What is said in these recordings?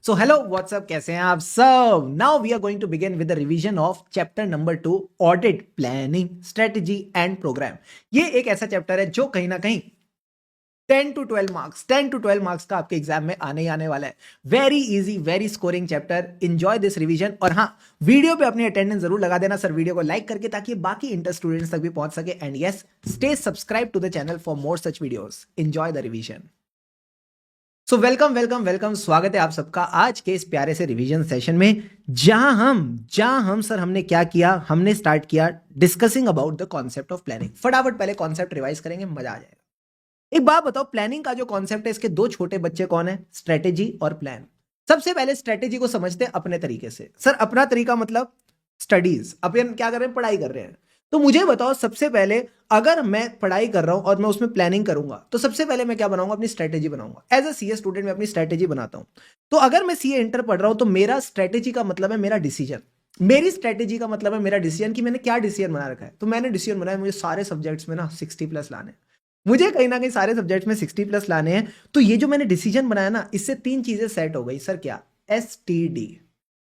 So hello, what's up? कैसे हैं आप सब? Now we are going to begin with the revision of chapter number 2, audit planning, strategy and program. ये एक ऐसा चैप्टर है जो कहीं ना कहीं 10 to 12 मार्क्स का आपके एग्जाम में आने ही आने वाला है. Very easy, very scoring chapter. Enjoy this revision. और हाँ, वीडियो पे अपनी अटेंडेंस जरूर लगा देना सर, वीडियो को लाइक करके, ताकि बाकी इंटर स्टूडेंट्स तक भी पहुंच सके. And yes, stay subscribe to the channel for more such videos. Enjoy the revision. So welcome welcome welcome, स्वागत है आप सबका आज के इस प्यारे से रिवीजन सेशन में, जहां हम सर हमने क्या किया, हमने स्टार्ट किया discussing about the concept of planning. फटाफट पहले कॉन्सेप्ट रिवाइज करेंगे, मजा आ जाएगा. एक बात बताओ, प्लानिंग का जो कॉन्सेप्ट है, इसके दो छोटे बच्चे कौन है? स्ट्रेटेजी और प्लान. सबसे पहले स्ट्रेटेजी को समझते हैं अपने तरीके से. सर अपना तरीका मतलब स्टडीज. अपन क्या कर रहे हैं? पढ़ाई कर रहे हैं. तो मुझे बताओ, सबसे पहले अगर मैं पढ़ाई कर रहा हूं और मैं उसमें प्लानिंग करूंगा, तो सबसे पहले मैं क्या बनाऊंगा? अपनी स्ट्रेटेजी बनाऊंगा. एज अ सीए स्टूडेंट मैं अपनी स्ट्रेटेजी बनाता हूं. तो अगर मैं सीए इंटर पढ़ रहा हूं, तो मेरा स्ट्रेटेजी का मतलब है मेरा डिसीजन. मेरी स्ट्रेटेजी का मतलब है मेरा डिसीजन, कि मैंने क्या डिसीजन बना रखा है. तो मैंने डिसीजन बनाया मुझे सारे सब्जेक्ट्स में ना 60+ लाने. मुझे कहीं ना कहीं सारे सब्जेक्ट्स में 60+ लाने हैं. तो ये जो मैंने डिसीजन बनाया ना, इससे 3 चीजें सेट हो गई. सर क्या? एसटीडी.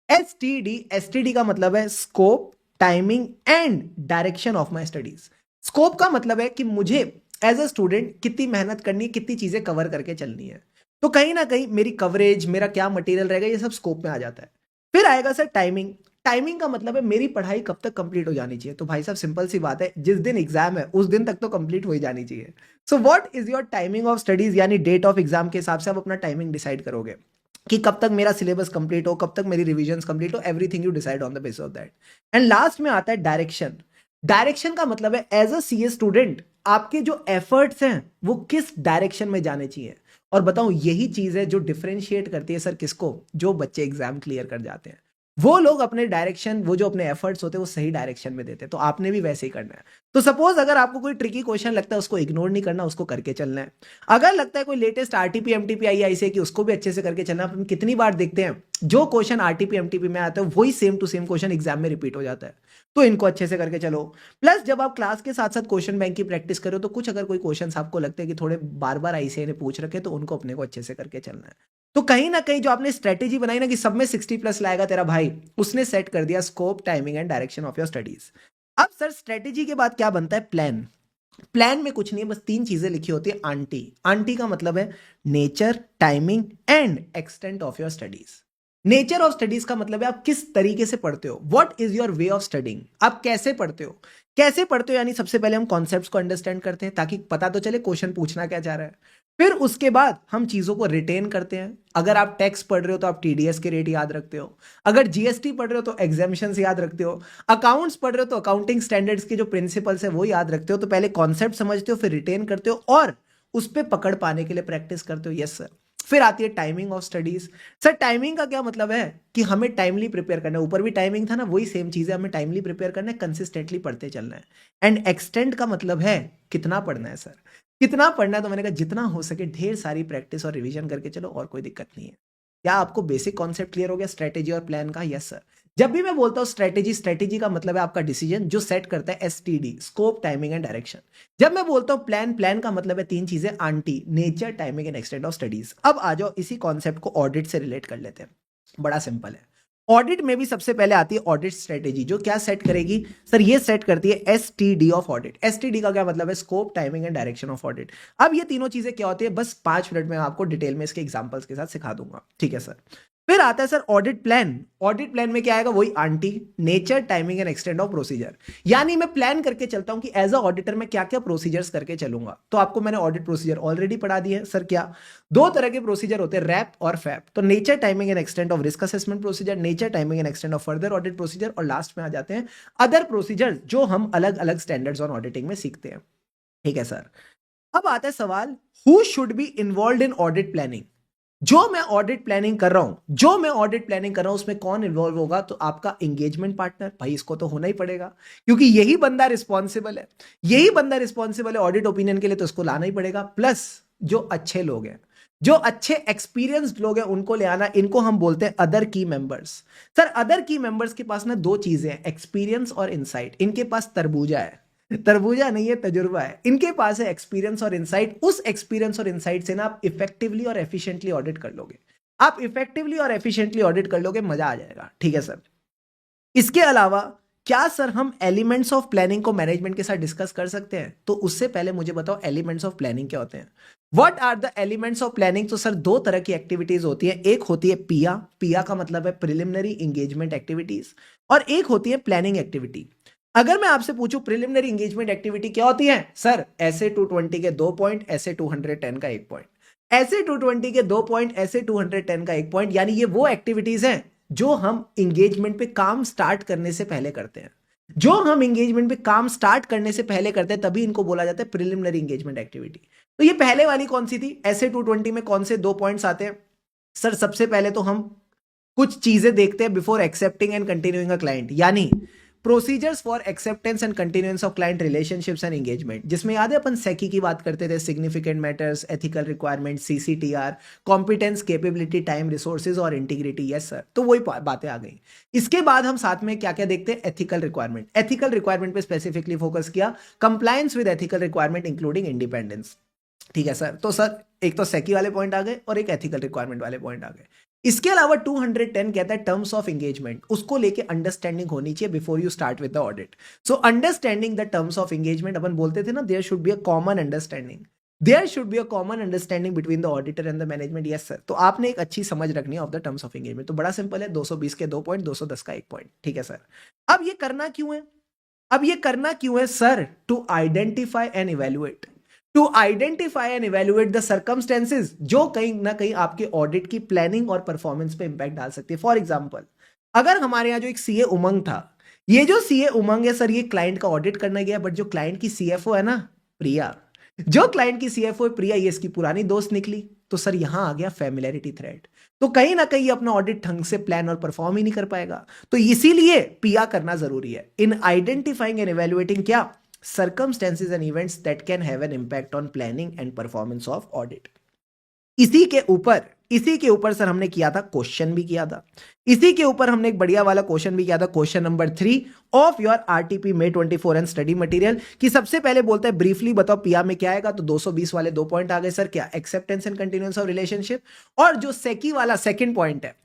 एसटीडी का मतलब है scope, timing and direction of my studies. Scope का मतलब है कि मुझे एज अ स्टूडेंट कितनी मेहनत करनी है, कितनी चीजें कवर करके चलनी है. तो कहीं ना कहीं मेरी कवरेज, मेरा क्या मटेरियल रहेगा, ये सब स्कोप में आ जाता है. फिर आएगा सर टाइमिंग. टाइमिंग का मतलब है मेरी पढ़ाई कब तक कंप्लीट हो जानी चाहिए. तो भाई साहब सिंपल सी बात है, जिस दिन एग्जाम है उस दिन तक तो कंप्लीट हो ही जानी चाहिए. So what is your timing of studies, यानी डेट ऑफ एग्जाम के हिसाब से आप अपना टाइमिंग डिसाइड करोगे कि कब तक मेरा सिलेबस कंप्लीट हो, कब तक मेरी रिवीजन कंप्लीट हो. Everything you decide on the basis of that. And last में आता है डायरेक्शन. डायरेक्शन का मतलब है एज अ सीए स्टूडेंट आपके जो एफर्ट्स हैं वो किस डायरेक्शन में जाने चाहिए. और बताऊं, यही चीज है जो डिफरेंशिएट करती है सर किसको? जो बच्चे एग्जाम क्लियर कर जाते हैं, वो लोग अपने डायरेक्शन, वो जो अपने एफर्ट्स होते हैं वो सही डायरेक्शन में देते हैं. तो आपने भी वैसे ही करना है. तो सपोज अगर आपको कोई ट्रिकी क्वेश्चन लगता है, उसको इग्नोर नहीं करना, उसको करके चलना है. अगर लगता है कोई लेटेस्ट आरटीपी एमटीपी आई ऐसे कि उसको भी अच्छे से करके चलना. हम कितनी बार देखते हैं जो क्वेश्चन आरटीपी एमटीपी में आता है वही same to same question exam में रिपीट हो जाता है. तो इनको अच्छे से करके चलो. प्लस जब आप क्लास के साथ साथ क्वेश्चन बैंक की प्रैक्टिस करो, तो कुछ अगर कोई क्वेश्चन आपको लगता है कि थोड़े बार बार आईसीआई ने पूछ रखे, तो उनको अपने को अच्छे से करके चलना है. तो कहीं ना कहीं जो आपने स्ट्रेटेजी बनाई ना कि सब में 60+ लाएगा तेरा भाई, उसने सेट कर दिया scope, timing and direction of your studies. अब सर स्ट्रेटेजी के बाद क्या बनता है? प्लान. प्लान में कुछ नहीं है, बस 3 चीजें लिखी होती है. आंटी. आंटी का मतलब है nature, timing and extent of your studies. Nature of studies का मतलब है आप किस तरीके से पढ़ते हो. What is your way of studying. आप कैसे पढ़ते हो, कैसे पढ़ते हो, यानी सबसे पहले हम कॉन्सेप्ट्स को अंडरस्टैंड करते हैं ताकि पता तो चले क्वेश्चन पूछना क्या चाह रहा है. फिर उसके बाद हम चीजों को रिटेन करते हैं. अगर आप टैक्स पढ़ रहे हो तो आप टीडीएस के रेट याद रखते हो. अगर जीएसटी पढ़ रहे हो तो एग्जामिशंस याद रखते हो. अकाउंट्स पढ़ रहे हो तो अकाउंटिंग स्टैंडर्ड्स के जो प्रिंसिपल्स है वो याद रखते हो. तो पहले कॉन्सेप्ट समझते हो, फिर रिटेन करते हो और उस पर पकड़ पाने के लिए प्रैक्टिस करते हो. Yes sir. फिर आती है timing of studies. Sir timing का क्या मतलब है कि हमें टाइमली प्रिपेयर करना है. ऊपर भी टाइमिंग था ना, वही सेम चीज है. हमें टाइमली प्रिपेयर करना है, कंसिस्टेंटली पढ़ते चलना है. एंड एक्सटेंड का मतलब है कितना पढ़ना है. सर कितना पढ़ना है, तो मैंने कहा जितना हो सके ढेर सारी प्रैक्टिस और रिवीजन करके चलो, और कोई दिक्कत नहीं है. क्या आपको बेसिक कॉन्सेप्ट क्लियर हो गया स्ट्रेटेजी और प्लान का? Yes sir. जब भी मैं बोलता हूं स्ट्रेटेजी, स्ट्रेटेजी का मतलब है आपका डिसीजन जो सेट करता है STD, scope, timing and direction. जब मैं बोलता हूं प्लान, प्लान का मतलब है 3 चीजें. Aunty, nature, timing and extent of studies. अब आ जाओ इसी कॉन्सेप्ट को ऑडिट से रिलेट कर लेते हैं. बड़ा सिंपल है. ऑडिट में भी सबसे पहले आती है ऑडिट स्ट्रेटेजी, जो क्या सेट करेगी? सर ये सेट करती है एसटीडी ऑफ ऑडिट. एसटीडी का क्या मतलब है? Scope, timing and direction of audit. अब ये तीनों चीजें क्या होती है, बस 5 मिनट में आपको डिटेल में इसके एग्जांपल्स के साथ सिखा दूंगा. ठीक है सर. फिर आता है sir audit plan. Audit plan में क्या आएगा? वही aunty, nature, timing and extent of procedure. यानी मैं प्लान करके चलता हूं कि एज अ ऑडिटर मैं क्या क्या प्रोसीजर्स करके चलूंगा. तो आपको मैंने ऑडिट प्रोसीजर ऑलरेडी पढ़ा दिए. सर क्या? 2 तरह के प्रोसीजर होते हैं, रैप और फैप. तो nature, timing and extent of risk assessment procedure, nature, timing and extent of further audit procedure, और लास्ट में आ जाते हैं अदर प्रोसीजर जो हम अलग अलग स्टैंडर्ड्स ऑन ऑडिटिंग में सीखते हैं. ठीक है सर. अब आता है सवाल, who should be involve in audit planning. जो मैं ऑडिट प्लानिंग कर रहा हूं उसमें कौन इन्वॉल्व होगा? तो आपका एंगेजमेंट पार्टनर. भाई इसको तो होना ही पड़ेगा, क्योंकि यही बंदा रिस्पॉन्सिबल है. ऑडिट ओपिनियन के लिए, तो इसको लाना ही पड़ेगा. प्लस जो अच्छे लोग हैं, जो अच्छे एक्सपीरियंस्ड लोग हैं, उनको ले आना. इनको हम बोलते हैं अदर की मेंबर्स. सर अदर की मेंबर्स के पास ना 2 चीजें हैं, एक्सपीरियंस और इनसाइट. इनके पास तरबूजा है, तरबूजा नहीं है, तजुर्बा है. इनके पास है एक्सपीरियंस और इनसाइट. उस एक्सपीरियंस और इनसाइट से ना आप इफेक्टिवली और एफिशिएंटली ऑडिट कर लोगे. आप इफेक्टिवली और एफिशिएंटली ऑडिट कर लोगे, मजा आ जाएगा। ठीक है सर। इसके अलावा क्या सर हम एलिमेंट्स ऑफ प्लानिंग को मैनेजमेंट के साथ डिस्कस कर सकते हैं? तो उससे पहले मुझे बताओ एलिमेंट्स ऑफ प्लानिंग क्या होते हैं। What are the elements of planning? तो सर दो तरह की एक्टिविटीज होती है, एक होती है पिया, पिया का मतलब है प्रिलिमिनरी इंगेजमेंट एक्टिविटीज, और एक होती है प्लानिंग एक्टिविटी। अगर मैं आपसे पूछूं प्रिलिमिनरी इंगेजमेंट एक्टिविटी क्या होती है, सर ऐसे 220 के 2 पॉइंट, ऐसे 210 का 1 पॉइंट, ऐसे 220 के 2 पॉइंट, ऐसे 210 का 1 पॉइंट, यानी ये वो एक्टिविटीज हैं जो हम इंगेजमेंट पे काम स्टार्ट करने से पहले करते हैं। जो हम इंगेजमेंट पे काम स्टार्ट करने से पहले करते हैं तभी इनको बोला जाता है प्रिलिमिनरी इंगेजमेंट एक्टिविटी। तो ये पहले वाली कौन सी थी? ऐसे 220 में कौन से 2 पॉइंट्स आते हैं? सर सबसे पहले तो हम कुछ चीजें देखते हैं before accepting and continuing a client, यानी procedures for acceptance and continuance of client relationships and engagement, जिसमें याद है अपन सेकी की बात करते थे, significant matters, ethical requirement, CCTR, competence, capability, time, resources और इंटीग्रिटी। यस सर, तो वही बातें आ गई। इसके बाद हम साथ में क्या क्या देखते हैं? Ethical requirement. एथिकल रिक्वायरमेंट पे स्पेसिफिकली फोकस किया, compliance with ethical requirement including independence. ठीक है सर। तो सर एक तो सेकी वाले पॉइंट आ गए और एक एथिकल रिक्वायरमेंट वाले पॉइंट आ गए। इसके अलावा 210 कहता है टर्म्स ऑफ एंगेजमेंट, उसको लेके अंडरस्टैंडिंग होनी चाहिए before you start with the audit. So understanding the terms of engagement, अपन बोलते थे ना there should be a common understanding, there should be a common understanding between the auditor and the management. Yes sir. तो आपने एक अच्छी समझ रखनी है of the terms of engagement. तो बड़ा सिंपल है, 220 के 2 पॉइंट, 210 का 1 पॉइंट। ठीक है सर। अब ये करना क्यों है? अब ये करना क्यों है sir? To identify and evaluate, to identify and evaluate the circumstances जो कहीं ना कहीं आपके ऑडिट की प्लानिंग और परफॉर्मेंस पे इंपैक्ट डाल सकती है। फॉर एग्जांपल, अगर हमारे यहाँ जो एक सीए उमंग था, ये जो सीए उमंग है सर, ये क्लाइंट का ऑडिट करने गया, बट जो क्लाइंट की सीएफओ है ना प्रिया, जो क्लाइंट की सीएफओ है प्रिया, ये इसकी पुरानी दोस्त निकली। तो सर यहां आ गया फेमिलियरिटी थ्रेट, तो कहीं ना कहीं अपना ऑडिट ढंग से प्लान और परफॉर्म ही नहीं कर पाएगा। तो इसीलिए पिया करना जरूरी है इन आइडेंटिफाइंग एंड इवेल्युएटिंग क्या circumstances and events that can have an impact on planning and performance of audit। इसी के ऊपर सर हमने किया था क्वेश्चन भी किया था, इसी के ऊपर हमने एक बढ़िया वाला क्वेश्चन भी किया था, question number 3 of your RTP May 24 and study material, कि सबसे पहले बोलता है ब्रीफली बताओ पिया में क्या आएगा। तो 220 वाले 2 पॉइंट आ गए सर, क्या acceptance and continuance of relationship, और जो सेकी वाला सेकंड पॉइंट है,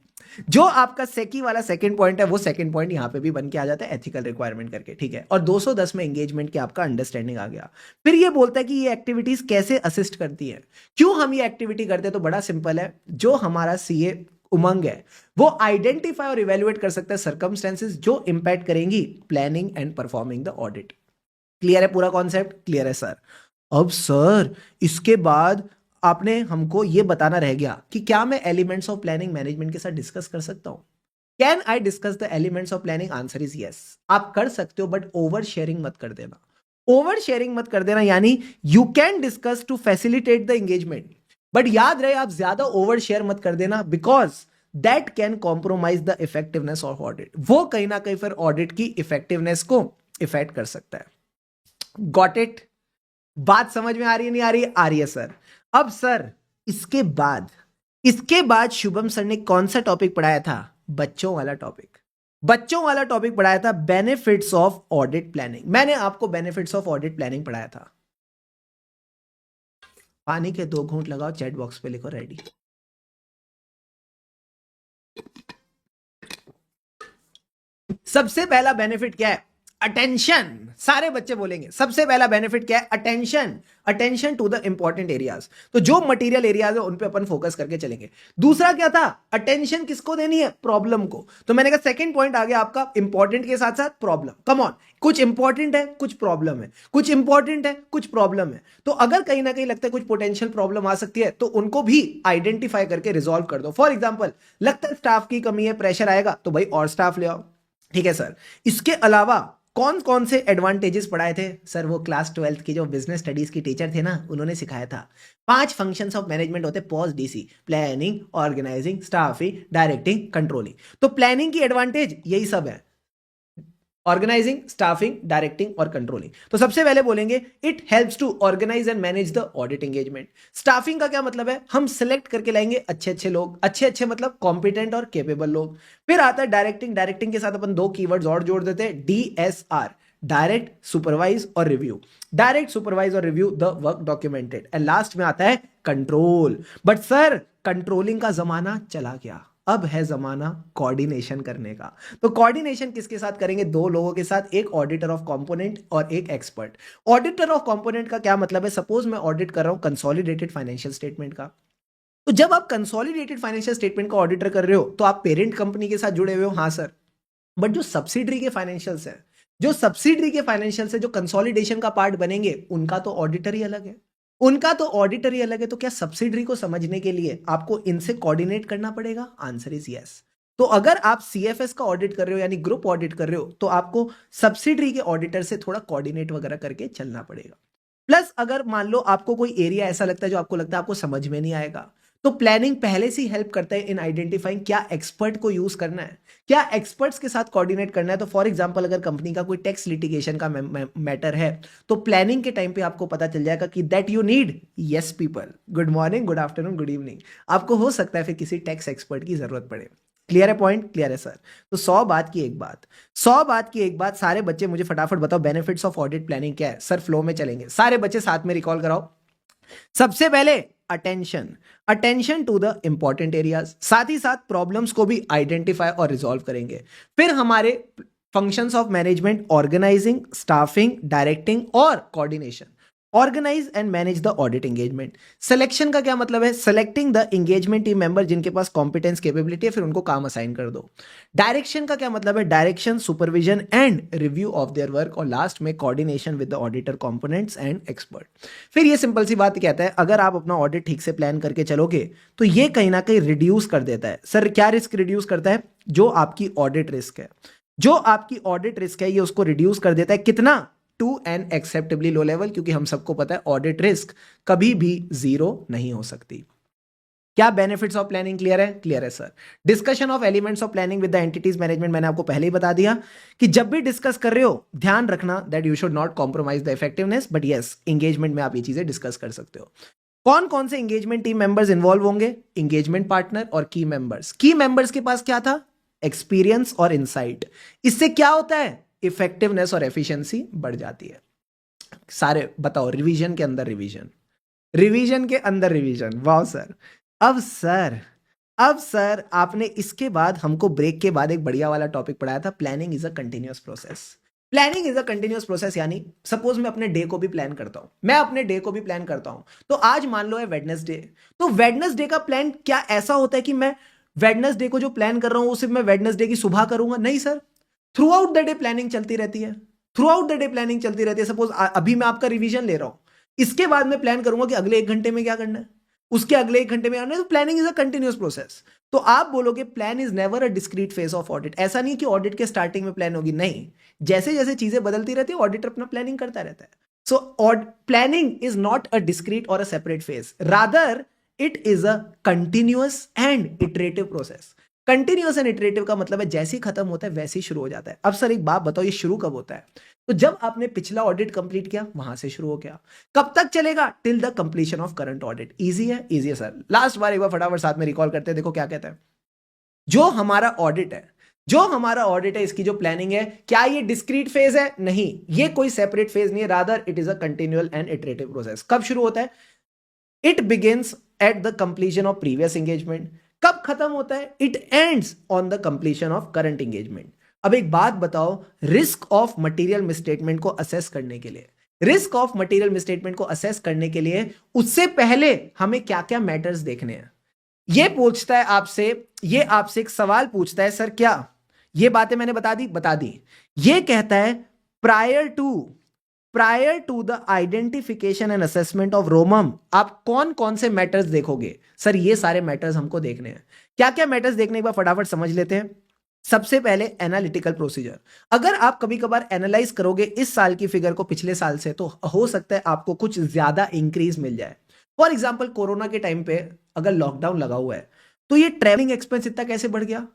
जो आपका सेकी वाला सेकंड पॉइंट है, वो सेकंड पॉइंट यहां पे भी बन के आ जाता है एथिकल रिक्वायरमेंट करके। ठीक है। और 210 में एंगेजमेंट के आपका अंडरस्टैंडिंग आ गया। फिर ये बोलता है कि ये एक्टिविटीज कैसे असिस्ट करती है, क्यों हम ये एक्टिविटी करते हैं। तो बड़ा सिंपल है, जो हमारा सीए उमंग है वो आइडेंटिफाई और इवेल्युएट कर सकता है सर्कमस्टेंसेस जो इंपैक्ट करेंगी planning and performing the audit. Clear है पूरा कॉन्सेप्ट? क्लियर है सर। अब सर इसके बाद आपने हमको ये बताना रह गया कि क्या मैं एलिमेंट्स ऑफ प्लानिंग मैनेजमेंट के साथ डिस्कस कर सकता हूं। Can I discuss the elements of planning? Answer is yes, आप कर सकते हो, बट ओवर शेयरिंग मत कर देना। ओवर शेयरिंग मत कर देना, यानी you can discuss to facilitate the engagement, but याद रहे आप ज्यादा ओवर शेयर मत कर देना, because that can compromise the effectiveness of audit. वो कहीं ना कहीं फिर ऑडिट की इफेक्टिवनेस को इफेक्ट कर सकता है। Got it? बात समझ में आ रही है नहीं आ रही है? आ रही है सर। अब सर इसके बाद शुभम सर ने कौन सा टॉपिक पढ़ाया था? बच्चों वाला टॉपिक। बच्चों वाला टॉपिक पढ़ाया था, बेनिफिट्स ऑफ ऑडिट प्लानिंग। मैंने आपको बेनिफिट्स ऑफ ऑडिट प्लानिंग पढ़ाया था। पानी के 2 घूंट लगाओ, चैट बॉक्स पे लिखो रेडी। सबसे पहला बेनिफिट क्या है? अटेंशन। सारे बच्चे बोलेंगे सबसे पहला बेनिफिट क्या है? Attention. Attention to the important areas. तो जो मटेरियल एरियाज है उन पे अपन फोकस करके चलेंगे। दूसरा क्या था? अटेंशन किसको देनी है? प्रॉब्लम को। तो मैंने कहा सेकंड पॉइंट आ गया आपका इंपॉर्टेंट के साथ साथ प्रॉब्लम। कम ऑन, कुछ इंपॉर्टेंट है कुछ प्रॉब्लम है, कुछ इंपॉर्टेंट है कुछ प्रॉब्लम है। तो अगर कहीं ना कहीं लगता है कुछ पोटेंशियल प्रॉब्लम आ सकती है तो उनको भी आइडेंटिफाई करके रिजॉल्व कर दो। फॉर एग्जाम्पल, लगता है स्टाफ की कमी है, प्रेशर आएगा, तो भाई और स्टाफ ले आओ। ठीक है सर। इसके अलावा कौन कौन से एडवांटेजेस पढ़ाए थे सर? वो क्लास 12th की जो बिजनेस स्टडीज की टीचर थे ना, उन्होंने सिखाया था। 5 फंक्शंस ऑफ मैनेजमेंट होते, POSDC, planning, organising, staffing, directing, controlling. तो प्लानिंग की एडवांटेज यही सब है, ऑर्गेनाइजिंग, स्टाफिंग, डायरेक्टिंग और कंट्रोलिंग। तो सबसे पहले बोलेंगे it helps to organise and manage the audit engagement. Staffing का क्या मतलब है? हम सिलेक्ट करके लाएंगे अच्छे अच्छे लोग, अच्छे अच्छे मतलब कॉम्पिटेंट और केपेबल लोग। फिर आता है डायरेक्टिंग। डायरेक्टिंग के साथ अपन 2 कीवर्ड्स और जोड़ देते हैं, DSR, डायरेक्ट, सुपरवाइज और रिव्यू। डायरेक्ट, सुपरवाइज और review the work documented. And last में आता है कंट्रोल। बट सर कंट्रोलिंग का जमाना चला गया, अब है जमाना कोऑर्डिनेशन करने का। तो कोऑर्डिनेशन किसके साथ करेंगे? दो लोगों के साथ, एक ऑडिटर ऑफ कंपोनेंट और एक एक्सपर्ट। ऑडिटर ऑफ कंपोनेंट का क्या मतलब है? सपोज मैं ऑडिट कर रहा हूं कंसोलिडेटेड फाइनेंशियल स्टेटमेंट का, तो जब आप कंसोलिडेटेड फाइनेंशियल स्टेटमेंट का ऑडिटर कर रहे हो तो आप पेरेंट कंपनी के साथ जुड़े हुए हो, हाँ सर, बट जो सब्सिडरी के फाइनेंशियल्स है, जो सब्सिडरी के फाइनेंशियल्स है, जो कंसोलिडेशन का पार्ट बनेंगे, उनका तो ऑडिटर ही अलग है, उनका तो ऑडिटर ही अलग है। तो क्या सब्सिडरी को समझने के लिए आपको इनसे कोऑर्डिनेट करना पड़ेगा? Answer is yes. तो अगर आप सीएफएस का ऑडिट कर रहे हो यानी ग्रुप ऑडिट कर रहे हो, तो आपको सब्सिडरी के ऑडिटर से थोड़ा कोऑर्डिनेट वगैरह करके चलना पड़ेगा। प्लस अगर मान लो आपको कोई एरिया ऐसा लगता है जो आपको लगता है आपको समझ में नहीं आएगा, तो प्लानिंग पहले से ही हेल्प करता है इन आइडेंटिफाइंग क्या एक्सपर्ट को यूज करना है, क्या एक्सपर्ट्स के साथ कोऑर्डिनेट करना है। तो फॉर एग्जांपल अगर कंपनी का कोई टैक्स लिटिगेशन का मैटर है, तो प्लानिंग के टाइम पे आपको पता चल जाएगा कि that you need yes people, good morning, good afternoon, good evening. आपको हो सकता है फिर किसी टैक्स एक्सपर्ट की जरूरत पड़े। क्लियर है पॉइंट? क्लियर है सर। तो 100 बात की एक बात, 100 बात की एक बात। सारे बच्चे मुझे फटाफट बताओ बेनिफिट्स ऑफ ऑडिट प्लानिंग क्या है? सर फ्लो में चलेंगे, सारे बच्चे साथ में रिकॉल कराओ। सबसे पहले attention, attention to the important areas, साथ ही साथ प्रॉब्लम्स को भी आइडेंटिफाई और रिजॉल्व करेंगे। फिर हमारे functions of management, organising, staffing, directing और coordination. Organise and manage the audit engagement. Selection का क्या मतलब है? Selecting the engagement team member जिनके पास कॉम्पिटेंस, कैपेबिलिटी है, फिर उनको काम असाइन कर दो। डायरेक्शन का क्या मतलब है? Direction, supervision and review of their work. और लास्ट में coordination with the auditor components and expert. फिर ये सिंपल सी बात कहता है, अगर आप अपना ऑडिट ठीक से प्लान करके चलोगे तो ये कहीं ना कहीं रिड्यूस कर देता है। सर क्या रिस्क रिड्यूस करता है? जो आपकी ऑडिट रिस्क है, जो आपकी ऑडिट रिस्क है, ये उसको रिड्यूस कर देता है। कितना? To an acceptably low level, क्योंकि हम सबको पता है ऑडिट रिस्क कभी भी जीरो नहीं हो सकती। क्या बेनिफिट्स ऑफ प्लानिंग क्लियर है? क्लियर है sir. Discussion of elements of planning with the entities management, मैंने आपको पहले ही बता दिया कि जब भी डिस्कस कर रहे हो ध्यान रखना that you should not compromise the effectiveness, but yes engagement में आप ये चीजें डिस्कस कर सकते हो। कौन कौन से एंगेजमेंट टीम मेंबर्स इन्वॉल्व होंगे? एंगेजमेंट पार्टनर और की मेंबर्स। की मेंबर्स के पास क्या था? एक्सपीरियंस और इनसाइट। इससे क्या होता है? इफेक्टिवनेस और एफिशिएंसी बढ़ जाती है। सारे बताओ, रिवीजन के अंदर रिवीजन, रिवीजन के अंदर रिवीजन। वाह सर। अब सर आपने इसके बाद हमको ब्रेक के बाद एक बढ़िया वाला टॉपिक पढ़ाया था, planning is a continuous process. Planning is a continuous process यानी सपोज मैं अपने डे को भी प्लान करता हूं, मैं अपने डे को भी प्लान करता हूं। तो आज मान लो है वेडनेसडे, तो वेडनेसडे का प्लान क्या ऐसा होता है कि मैं वेडनेसडे को जो प्लान कर रहा हूं वो सिर्फ मैं वेडनेसडे की सुबह करूंगा? नहीं sir, through out the day planning चलती रहती है, through out the day planning चलती रहती है। सपोज अभी मैं आपका रिवीजन ले रहा हूं, इसके बाद मैं प्लान करूंगा कि अगले 1 घंटे में क्या करना है, उसके अगले 1 घंटे में करना है। तो planning is a continuous process. तो आप बोलोगे plan is never a discrete phase of audit. ऐसा नहीं कि ऑडिट के स्टार्टिंग में प्लान होगी, नहीं, जैसे जैसे चीजें बदलती रहती है ऑडिटर अपना प्लानिंग करता रहता है। So planning is not a discrete और a separate phase, rather it is a continuous and iterative process. Continuous and iterative का मतलब है जैसे ही खत्म होता है वैसे ही शुरू हो जाता है। अब सर एक बात बताओ, ये शुरू कब होता है? तो जब आपने पिछला ऑडिट कंप्लीट किया वहां से शुरू हो गया। कब तक चलेगा? Till the completion of current audit. Easy है? इजी है सर। लास्ट बार एक बार फटाफट साथ में रिकॉल करते हैं, देखो क्या कहता है। जो हमारा ऑडिट है, जो हमारा ऑडिट है, इसकी जो प्लानिंग है, क्या ये डिस्क्रीट फेज है? नहीं, ये कोई सेपरेट फेज नहीं है, rather it is a continual and iterative process. कब शुरू होता है? It begins at the completion of previous engagement. कब खत्म होता है? It ends on the completion of current engagement. अब एक बात बताओ, रिस्क ऑफ मटेरियल मिसस्टेटमेंट को असेस करने के लिए, रिस्क ऑफ मटेरियल मिसस्टेटमेंट को असेस करने के लिए उससे पहले हमें क्या क्या मैटर्स देखने हैं? ये पूछता है आपसे, ये आपसे एक सवाल पूछता है, सर क्या ये बातें मैंने बता दी? बता दी। ये कहता है prior to the identification and assessment of ROMM आप कौन कौन से मैटर्स देखोगे? सर ये सारे मैटर्स हमको देखने हैं। क्या क्या मैटर्स देखने, एक बार फटाफट समझ लेते हैं। सबसे पहले एनालिटिकल प्रोसीजर। अगर आप कभी कभार एनालाइज करोगे इस साल की फिगर को पिछले साल से, तो हो सकता है आपको कुछ ज्यादा इंक्रीज मिल जाए। फॉर एग्जाम्पल कोरोना के टाइम पे अगर लॉकडाउन लगा हुआ है तो ये ट्रैवलिंग एक्सपेंस इतना कैसे बढ़ गया?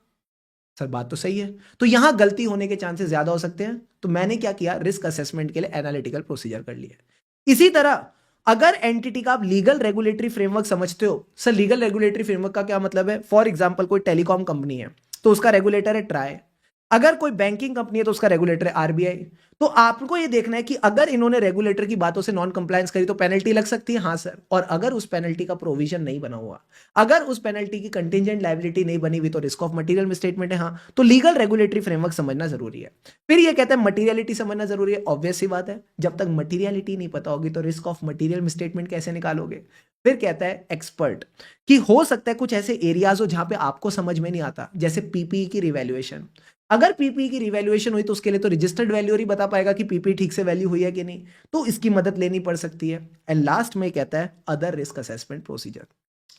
सर बात तो सही है, तो यहां गलती होने के चांसेस ज्यादा हो सकते हैं। तो मैंने क्या किया, रिस्क असेसमेंट के लिए एनालिटिकल प्रोसीजर कर लिया। इसी तरह अगर एंटिटी का आप लीगल रेगुलेटरी फ्रेमवर्क समझते हो, सर लीगल रेगुलेटरी फ्रेमवर्क का क्या मतलब है? फॉर एग्जांपल कोई टेलीकॉम कंपनी है तो उसका रेगुलेटर है ट्राई, अगर कोई बैंकिंग कंपनी है तो उसका रेगुलेटर है आरबीआई। तो आपको ये देखना है कि अगर इन्होंने रेगुलेटर की बातों से नॉन कंप्लायंस करी तो पेनल्टी लग सकती है, हाँ सर। और अगर उस पेनल्टी का प्रोविजन नहीं बना हुआ, अगर उस पेनल्टी की कंटिजेंट लायबिलिटी नहीं बनी हुई तो रिस्क ऑफ मटेरियल मिसस्टेटमेंट है, हाँ। तो लीगल रेगुलेटरी फ्रेमवर्क समझना जरूरी है। फिर ये कहता है मटीरियलिटी समझना जरूरी है, ऑब्वियस सी बात है, जब तक मटीरियलिटी नहीं पता होगी तो रिस्क ऑफ मटीरियल मिसस्टेटमेंट कैसे निकालोगे। फिर कहता है एक्सपर्ट, कि हो सकता है कुछ ऐसे एरियाज हो जहां पे आपको समझ में नहीं आता, जैसे पीपीई की रिवैल्यूएशन। अगर पीपी की रिवैल्यूएशन हुई तो उसके लिए तो रजिस्टर्ड वैल्यू ही बता पाएगा कि पीपी ठीक से वैल्यू हुई है कि नहीं, तो इसकी मदद लेनी पड़ सकती है। एंड लास्ट में कहता है अदर रिस्क असेसमेंट प्रोसीजर।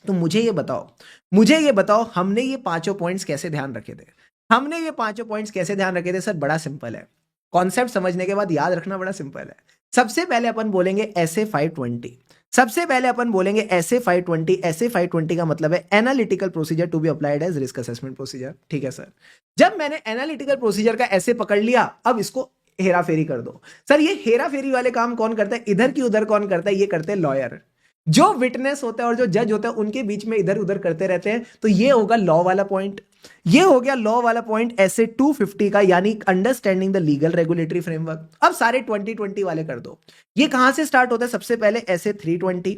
तो मुझे ये बताओ हमने ये पांचों पॉइंट्स कैसे ध्यान रखे थे। हमने ये पांचों पॉइंट्स कैसे ध्यान रखे थे सर, बड़ा सिंपल है। कॉन्सेप्ट समझने के बाद याद रखना बड़ा सिंपल है। सबसे पहले अपन बोलेंगे एसए 520। सबसे पहले अपन बोलेंगे एसए 520। एसए 520 का मतलब है analytical procedure to be applied as risk assessment procedure, ठीक है सर। जब मैंने एनालिटिकल प्रोसीजर का ऐसे पकड़ लिया, अब इसको हेरा फेरी कर दो। सर ये हेरा फेरी वाले काम कौन करता है, इधर की उधर कौन करता है, ये करते हैं लॉयर। जो विटनेस होता है और जो जज होता है उनके बीच में इधर उधर करते रहते हैं। तो ये होगा लॉ वाला पॉइंट। ये हो गया लॉ वाला पॉइंट ऐसे 250 का, यानी understanding the legal regulatory framework. अब सारे 2020 वाले कर दो। ये कहां से स्टार्ट होता है, सबसे पहले ऐसे 320।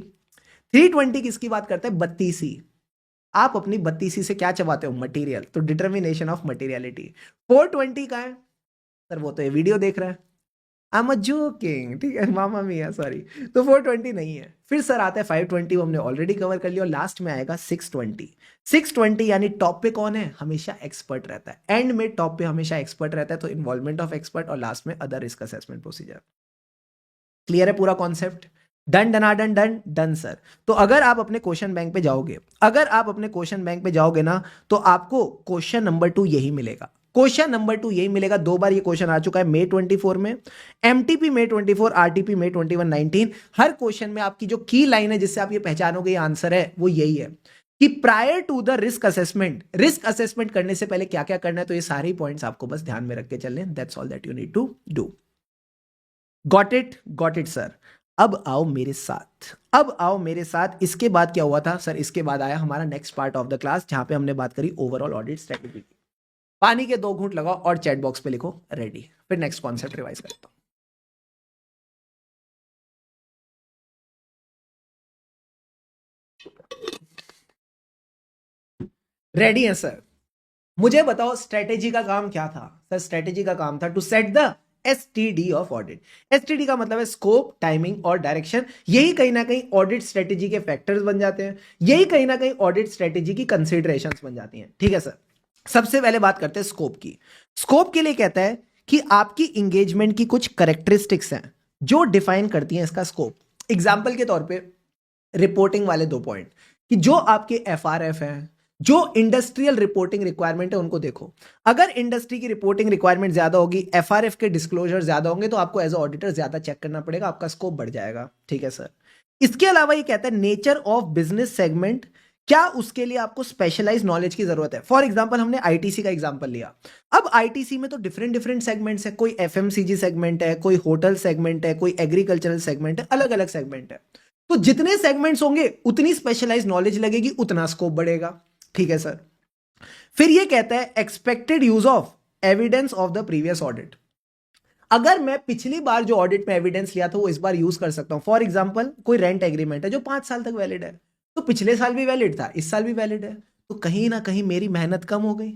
320 किसकी बात करता है, 32सी। आप अपनी 32सी से क्या चबाते हो, मटेरियल, तो डिटर्मिनेशन ऑफ मटेरियलिटी। 420 का है सर, वो तो ये वीडियो देख रहा है, आई एम जोकिंग, ठीक है, मामा मिया, सॉरी। तो 420 नहीं है। फिर सर आता है 520, वो हमने ऑलरेडी कवर कर लिया। और लास्ट में आएगा 620। 620 यानी टॉप पे कौन है, हमेशा एक्सपर्ट रहता है। एंड में टॉप पे हमेशा एक्सपर्ट रहता है, तो इन्वॉल्वमेंट ऑफ एक्सपर्ट। और लास्ट में other risk assessment procedure. Clear है पूरा कॉन्सेप्ट, डन डनाडन डन डन सर। तो अगर आप अपने क्वेश्चन बैंक पे जाओगे, अगर आप अपने क्वेश्चन बैंक पे जाओगे ना, तो आपको क्वेश्चन नंबर 2 यही मिलेगा। क्वेश्चन नंबर 2 यही मिलेगा। 2 बार ये क्वेश्चन आ चुका है May 24 में, एमटीपी May 24, आरटीपी May 21-19। हर क्वेश्चन में आपकी जो की लाइन है जिससे आप ये पहचानोगे ये आंसर है, वो यही है कि prior to the risk assessment, risk assessment करने से पहले क्या क्या करना है। तो ये सारे पॉइंट्स आपको बस ध्यान में रख के चलने, that's all that you need to do. Got it sir. अब आओ मेरे साथ, अब आओ मेरे साथ। इसके बाद क्या हुआ था सर, इसके बाद आया हमारा next part of the class, जहां पे हमने बात करी ओवरऑल ऑडिट स्ट्रेटेजी की। पानी के 2 घूंट लगाओ और चैट बॉक्स पे लिखो रेडी। फिर नेक्स्ट कॉन्सेप्ट रिवाइज करता हूं। रेडी है सर। मुझे बताओ स्ट्रेटेजी का काम क्या था सर, स्ट्रेटेजी का काम था to set the STD of audit. STD का मतलब है स्कोप, टाइमिंग और डायरेक्शन। यही कहीं ना कहीं ऑडिट स्ट्रेटेजी के फैक्टर्स बन जाते हैं, यही कहीं ना कहीं ऑडिट स्ट्रेटेजी की कंसीडरेशंस बन जाती हैं, ठीक है सर। सबसे पहले बात करते हैं स्कोप की। स्कोप के लिए कहता है कि आपकी इंगेजमेंट की कुछ करेक्टरिस्टिक्स हैं जो डिफाइन करती हैं इसका स्कोप। एग्जाम्पल के तौर पे रिपोर्टिंग वाले 2 पॉइंट, कि जो आपके एफआरएफ हैं, जो इंडस्ट्रियल रिपोर्टिंग रिक्वायरमेंट है उनको देखो। अगर इंडस्ट्री की रिपोर्टिंग रिक्वायरमेंट ज्यादा होगी, एफआरएफ के डिस्क्लोजर ज्यादा होंगे, तो आपको एज ऑडिटर ज्यादा चेक करना पड़ेगा, आपका स्कोप बढ़ जाएगा, ठीक है सर। इसके अलावा ये कहता है नेचर ऑफ बिजनेस सेगमेंट, क्या उसके लिए आपको स्पेशलाइज नॉलेज की जरूरत है। फॉर एग्जांपल हमने आईटीसी का एग्जांपल लिया। अब आईटीसी में तो डिफरेंट डिफरेंट सेगमेंट्स है, कोई एफएमसीजी सेगमेंट है, कोई होटल सेगमेंट है, कोई एग्रीकल्चरल सेगमेंट है, अलग अलग सेगमेंट है। तो जितने सेगमेंट्स होंगे उतनी स्पेशलाइज नॉलेज लगेगी, उतना स्कोप बढ़ेगा, ठीक है सर। फिर ये कहता है expected use of evidence of the previous audit. अगर मैं पिछली बार जो ऑडिट में एविडेंस लिया था वो इस बार यूज कर सकता हूं। फॉर एग्जांपल कोई रेंट एग्रीमेंट है जो 5 साल तक वैलिड है, तो पिछले साल भी वैलिड था, इस साल भी वैलिड है, तो कहीं ना कहीं मेरी मेहनत कम हो गई,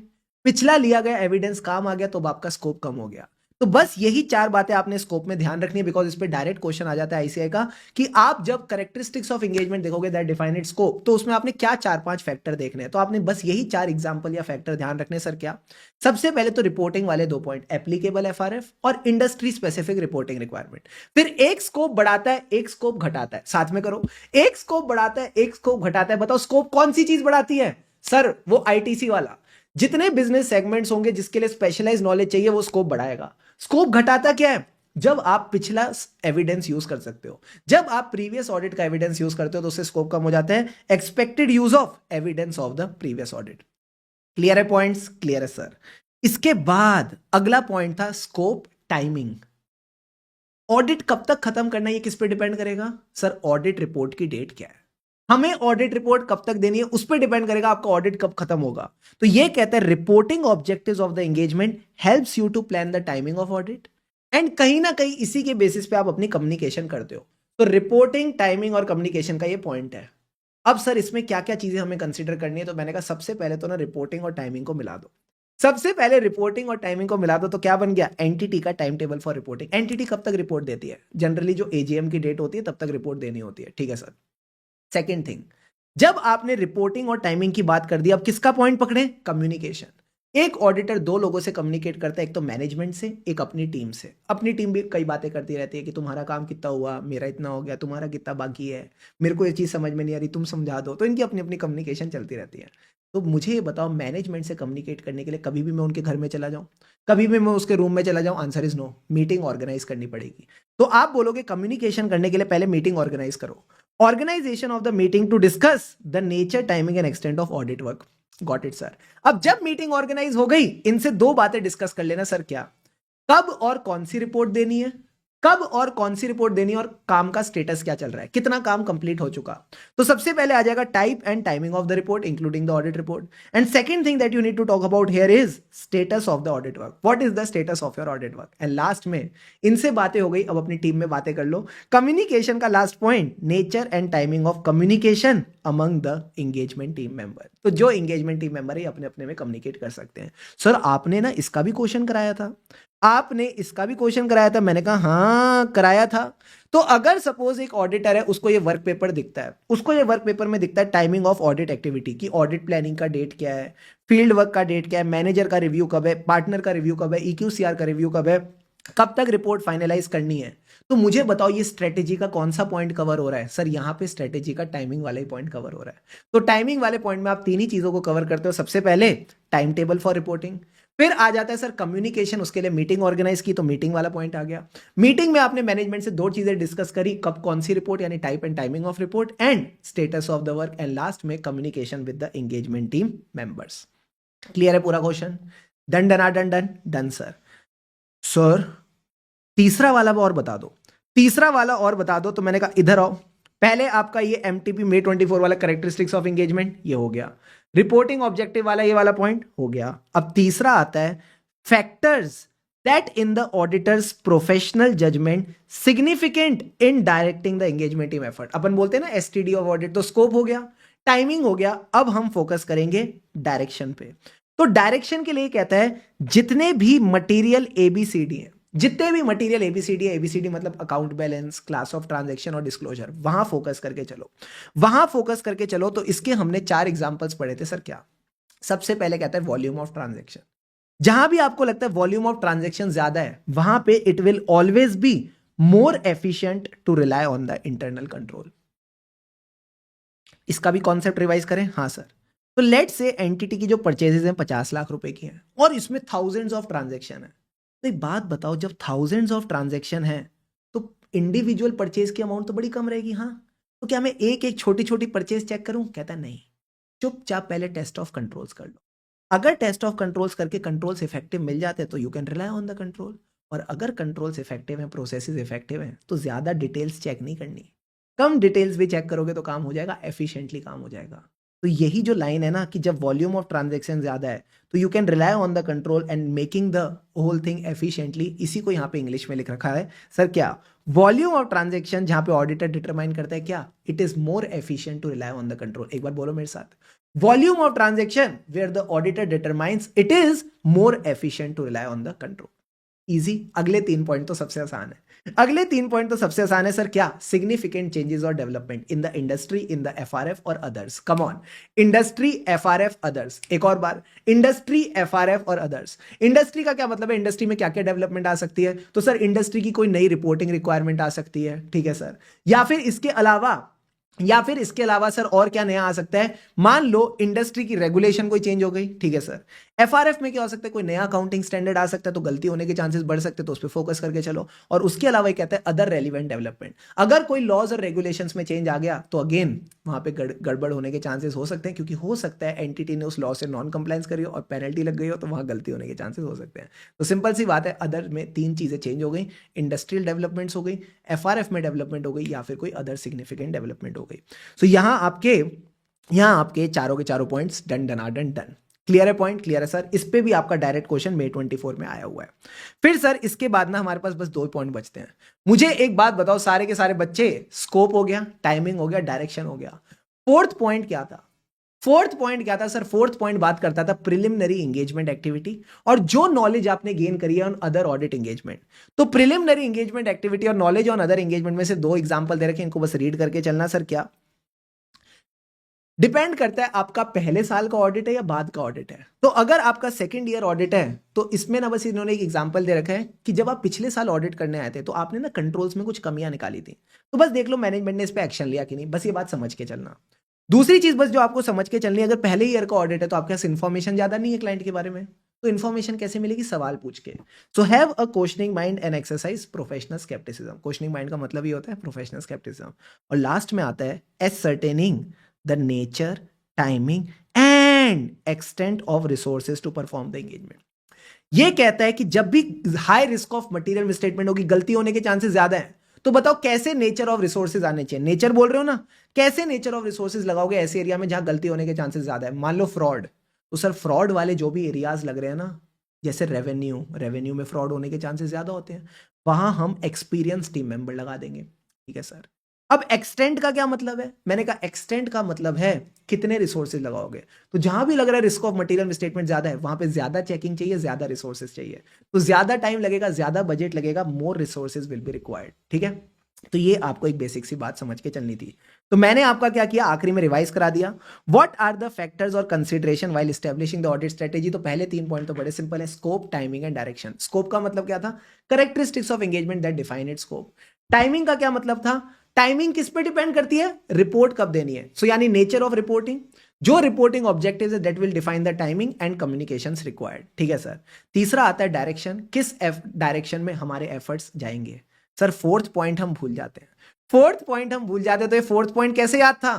पिछला लिया गया एविडेंस काम आ गया, तो अब आपका स्कोप कम हो गया। तो बस यही 4 बातें आपने स्कोप में ध्यान रखनी है, बिकॉज इस पे डायरेक्ट क्वेश्चन आ जाता है आईसीआई का, कि आप जब कैरेक्टरिस्टिक्स ऑफ एंगेजमेंट देखोगे दैट डिफाइन इट स्कोप, तो उसमें आपने क्या 4-5 फैक्टर देखने हैं। तो आपने बस यही 4 एग्जांपल या फैक्टर ध्यान रखने सर। क्या, सबसे पहले तो रिपोर्टिंग वाले 2 पॉइंट, एप्लीकेबल एफआरएफ और इंडस्ट्री स्पेसिफिक रिपोर्टिंग रिक्वायरमेंट। फिर एक स्कोप बढ़ाता है, एक स्कोप घटाता है, साथ में करो। एक स्कोप बढ़ाता है, एक स्कोप घटाता है। बताओ स्कोप कौन सी चीज बढ़ाती है सर, वो आईटीसी वाला। जितने बिजनेस सेगमेंट्स होंगे जिसके लिए स्पेशलाइज नॉलेज चाहिए वो स्कोप बढ़ाएगा। स्कोप घटाता क्या है, जब आप पिछला एविडेंस यूज कर सकते हो, जब आप प्रीवियस ऑडिट का एविडेंस यूज करते हो तो उससे स्कोप कम हो जाता है। Expected use of evidence of the previous audit. Clear है पॉइंट्स, क्लियर है सर। इसके बाद अगला पॉइंट था स्कोप टाइमिंग। ऑडिट कब तक खत्म करना है, ये किस पे डिपेंड करेगा सर, ऑडिट रिपोर्ट की डेट क्या है। हमें ऑडिट रिपोर्ट कब तक देनी है उस पर डिपेंड करेगा आपका ऑडिट कब खत्म होगा। तो ये कहते हैं reporting objectives of the engagement helps you to plan the timing of audit, and कहीं ना कहीं इसी के बेसिस पे आप अपनी कम्युनिकेशन करते हो। तो रिपोर्टिंग, टाइमिंग और कम्युनिकेशन का ये पॉइंट है। अब सर इसमें क्या क्या चीजें हमें कंसिडर करनी है, तो मैंने कहा सबसे पहले तो ना रिपोर्टिंग और टाइमिंग को मिला दो। सबसे पहले रिपोर्टिंग और टाइमिंग को मिला दो तो क्या बन गया, एंटिटी का time table for reporting. Entity कब तक रिपोर्ट देती है, जनरली जो एजीएम की डेट होती है तब तक रिपोर्ट देनी होती है, ठीक है सर। सेकेंड थिंग, जब आपने रिपोर्टिंग और टाइमिंग की बात कर दी, अब किसका पॉइंट पकड़े, कम्युनिकेशन। एक ऑडिटर दो लोगों से कम्युनिकेट करता है, एक तो मैनेजमेंट से, एक अपनी टीम से। अपनी टीम भी कई बातें करती रहती है कि तुम्हारा काम कितना हुआ, मेरा इतना हो गया, तुम्हारा कितना बाकी है, मेरे को ये चीज़ समझ में नहीं आ रही, तुम समझा दो। तो इनकी अपनी अपनी कम्युनिकेशन चलती रहती है। तो मुझे ये बताओ, मैनेजमेंट से कम्युनिकेट करने के लिए कभी भी मैं उनके घर में चला जाऊं, कभी भी मैं उसके रूम में चला जाऊं, answer is no, meeting organise करनी पड़ेगी। तो आप बोलोगे कम्युनिकेशन करने के लिए पहले मीटिंग ऑर्गेनाइज करो। Organisation of the meeting to discuss the nature, timing and extent of audit work. Got it sir. अब जब मीटिंग ऑर्गेनाइज हो गई, इनसे दो बातें डिस्कस कर लेना सर, क्या, कब और कौन सी रिपोर्ट देनी है, कब और कौन सी रिपोर्ट देनी है, और काम का स्टेटस क्या चल रहा है, कितना काम कंप्लीट हो चुका। तो सबसे पहले आ जाएगा type and timing of the report including the audit report. And second thing that you need to talk about here is status of the audit work, what is the status of your audit work. And last में, इनसे बातें हो गई, अब अपनी team में बातें कर लो। कम्युनिकेशन का last point, nature and timing of communication among the engagement team member. तो जो एंगेजमेंट टीम मेंबर है अपने अपने में कम्युनिकेट कर सकते हैं। सर आपने ना इसका भी क्वेश्चन कराया था, आपने इसका भी क्वेश्चन कराया था, मैंने कहा हाँ कराया था। तो अगर सपोज एक ऑडिटर है, उसको ये वर्क पेपर दिखता है, उसको ये वर्क पेपर में दिखता है टाइमिंग ऑफ ऑडिट एक्टिविटी की, ऑडिट प्लानिंग का डेट क्या है, फील्ड वर्क का डेट क्या है, मैनेजर का रिव्यू कब है, पार्टनर का रिव्यू कब है, EQCR का रिव्यू कब है, कब तक रिपोर्ट फाइनलाइज करनी है। तो मुझे बताओ ये स्ट्रेटेजी का कौन सा पॉइंट कवर हो रहा है, सर यहाँ पे स्ट्रेटेजी का टाइमिंग वाला ही पॉइंट कवर हो रहा है। तो टाइमिंग वाले पॉइंट में आप तीन ही चीजों को कवर करते हो। सबसे पहले टाइम टेबल फॉर रिपोर्टिंग, फिर आ जाता है सर कम्युनिकेशन, उसके लिए मीटिंग ऑर्गेनाइज की, तो मीटिंग वाला पॉइंट आ गया। मीटिंग में आपने मैनेजमेंट से दो चीजें डिस्कस करी, कब कौन सी रिपोर्ट, यानी type and timing of report, and status of the work, and last में communication with the engagement team members. Clear है पूरा question, done done done done done sir. Sir तीसरा वाला और बता दो, तीसरा वाला और बता दो। तो मैंने कहा इधर आओ, पहले आपका ये MTP May 24 वाला कैरेक्टरिस्टिक्स ऑफ एंगेजमेंट ये हो गया, रिपोर्टिंग ऑब्जेक्टिव वाला ये वाला पॉइंट हो गया। अब तीसरा आता है factors that in the auditor's professional judgement significant in directing the engagement team effort. अपन बोलते हैं ना STD ऑफ ऑडिट, तो स्कोप हो गया, टाइमिंग हो गया, अब हम फोकस करेंगे डायरेक्शन पे। तो डायरेक्शन के लिए कहता है जितने भी मटेरियल ABCD है, जितने भी मटेरियल ABCD है, ABCD मतलब account balance, class of transaction और डिस्क्लोजर, वहां फोकस करके चलो, वहां फोकस करके चलो। तो इसके हमने 4 एग्जांपल्स पढ़े थे सर। क्या, सबसे पहले कहता है वॉल्यूम ऑफ ट्रांजैक्शन। जहां भी आपको लगता है वॉल्यूम ऑफ ट्रांजैक्शन ज्यादा है, वहां पे it will always be more efficient to rely on the internal control. इसका भी कॉन्सेप्ट रिवाइज करें, हाँ सर। तो लेट से एंटिटी की जो परचेजेस हैं 50 लाख रुपए की हैं और इसमें थाउजेंड्स ऑफ ट्रांजैक्शन है। तो एक बात बताओ, जब थाउजेंड्स ऑफ ट्रांजैक्शन है तो इंडिविजुअल परचेज की अमाउंट तो बड़ी कम रहेगी, हाँ। तो क्या मैं एक एक छोटी छोटी परचेज चेक करूं, कहता नहीं, चुपचाप पहले टेस्ट ऑफ कंट्रोल्स कर लो। अगर टेस्ट ऑफ कंट्रोल्स करके कंट्रोल्स इफेक्टिव मिल जाते हैं तो you can rely on the control, और अगर कंट्रोल्स इफेक्टिव हैं, प्रोसेसेस इफेक्टिव हैं, तो ज्यादा डिटेल्स चेक नहीं करनी, कम डिटेल्स भी चेक करोगे तो काम हो जाएगा, एफिशिएंटली काम हो जाएगा। तो यही जो लाइन है ना कि जब वॉल्यूम ऑफ ट्रांजैक्शन ज्यादा है तो you can rely on the control and making the whole thing efficiently. इसी को यहाँ पे इंग्लिश में लिख रखा है सर, क्या, वॉल्यूम ऑफ ट्रांजैक्शन जहां पे ऑडिटर डिटरमाइन करता है क्या, it is more efficient to rely on the control. एक बार बोलो मेरे साथ, volume of transaction where the auditor determines it is more efficient to rely on the control. Easy. अगले 3 पॉइंट तो सबसे आसान है, अगले 3 पॉइंट तो सबसे आसान है सर। क्या, सिग्निफिकेंट चेंजेस और development in the industry, in the FRF और others. Come on, industry, FRF, others. एक और बार, इंडस्ट्री, FRF और अदर्स। इंडस्ट्री का क्या मतलब है, इंडस्ट्री में क्या क्या डेवलपमेंट आ सकती है। तो सर इंडस्ट्री की कोई नई रिपोर्टिंग रिक्वायरमेंट आ सकती है, ठीक है सर। या फिर इसके अलावा सर और क्या नया आ सकता है, मान लो इंडस्ट्री की रेगुलेशन कोई चेंज हो गई, ठीक है सर। FRF में क्या हो सकता है, कोई नया अकाउंटिंग स्टैंडर्ड आ सकता है तो गलती होने के चांसेस बढ़ सकते हैं, तो उस पर फोकस करके चलो। और उसके अलावा ये कहता है अदर रेलिवेंट डेवलपमेंट, अगर कोई लॉज और रेगुलेशंस में चेंज आ गया तो अगेन वहां पे गड़बड़ होने के चांसेस हो सकते हैं, क्योंकि हो सकता है एंटिटी ने उस लॉ से नॉन कंप्लायंस करी हो और पेनल्टी लग गई हो, तो वहां गलती होने के चांसेस हो सकते हैं। तो सिंपल सी बात है, अदर में 3 चीजें चेंज हो गई, इंडस्ट्रियल डेवलपमेंट्स हो गई, FRF में डेवलपमेंट हो गई, या फिर कोई अदर सिग्निफिकेंट डेवलपमेंट हो गई। हो गई। सो यहाँ आपके चारों के चारों points done done done. Clear है पॉइंट? क्लियर है सर? इस पे भी आपका डायरेक्ट क्वेश्चन May 24 में आया हुआ है। फिर सर इसके बाद ना हमारे पास बस 2 पॉइंट बचते हैं। मुझे एक बात बताओ सारे के सारे बच्चे, स्कोप हो गया, टाइमिंग हो गया, डायरेक्शन हो गया, फोर्थ पॉइंट क्या था? फोर्थ पॉइंट क्या था सर? फोर्थ पॉइंट बात करता था प्रिलिमिनरी एंगेजमेंट एक्टिविटी और जो नॉलेज आपने गेन करी है ऑन अदर ऑडिट एंगेजमेंट। तो प्रिलिमिनरी एंगेजमेंट एक्टिविटी और नॉलेज ऑन अदर एंगेजमेंट में से 2 एग्जांपल दे रखे हैं, इनको बस रीड करके चलना। सर क्या डिपेंड करता है आपका पहले साल का ऑडिट है या बाद का ऑडिट है? तो अगर आपका सेकंड ईयर ऑडिट है तो इसमें ना बस इन्होंने एक एग्जांपल दे रखा है कि जब आप पिछले साल ऑडिट करने आए थे तो आपने ना कंट्रोल्स में कुछ कमियां निकाली थी, तो बस देख लो मैनेजमेंट ने इस पे एक्शन लिया कि नहीं, बस ये बात समझ के चलना। दूसरी चीज बस जो आपको समझ के चलनी है, अगर पहले ईयर का ऑडिट है तो आपके पास इन्फॉर्मेशन ज्यादा नहीं है क्लाइंट के बारे में, तो इन्फॉर्मेशन कैसे मिलेगी? सवाल पूछ के। So have a questioning mind and exercise professional scepticism. Questioning mind का मतलब ये होता है प्रोफेशनल स्केप्टिसिज्म। और लास्ट में आता है ascertaining the nature, timing and extent of resources to perform the engagement. ये कहता है कि जब भी high risk of material misstatement होगी, गलती होने के चांसेस ज्यादा है, तो बताओ कैसे नेचर ऑफ रिसोर्सेज आने चाहिए? नेचर बोल रहे हो ना, कैसे नेचर ऑफ रिसोर्सेज लगाओगे ऐसे एरिया में जहां गलती होने के चांसेस ज्यादा है? मान लो फ्रॉड, तो सर फ्रॉड वाले जो भी एरियाज लग रहे हैं ना, जैसे रेवेन्यू में फ्रॉड होने के चांसेस ज्यादा होते हैं, वहां हम एक्सपीरियंस टीम मेंबर लगा देंगे। ठीक है सर। अब एक्सटेंट का क्या मतलब है? मैंने कहा एक्सटेंट का मतलब है कितने रिसोर्सेज लगाओगे। तो जहां भी लग रहा है रिस्क ऑफ मटेरियल मिसस्टेटमेंट ज्यादा है, वहां पे ज्यादा चेकिंग चाहिए, ज्यादा रिसोर्सेज चाहिए, तो ज्यादा टाइम लगेगा, ज्यादा बजट लगेगा, more resources will be required. ठीक है, तो ये आपको एक बेसिक सी बात समझ के चलनी थी। तो मैंने आपका क्या किया, आखिरी में रिवाइज करा दिया। व्हाट आर द फैक्टर्स और consideration while establishing the audit strategy? तो पहले 3 पॉइंट तो बड़े सिंपल है, scope, timing and direction. Scope का मतलब क्या था? Characteristics of engagement that define it's scope. Timing का क्या मतलब था? टाइमिंग किस पे डिपेंड करती है? रिपोर्ट कब देनी है। सो यानी नेचर ऑफ रिपोर्टिंग, जो रिपोर्टिंग ऑब्जेक्टिव्स है that will define the timing and communications required. ठीक है सर। तीसरा आता है डायरेक्शन, किस डायरेक्शन में हमारे एफर्ट्स जाएंगे। सर फोर्थ पॉइंट हम भूल जाते हैं, तो ये फोर्थ पॉइंट कैसे याद था?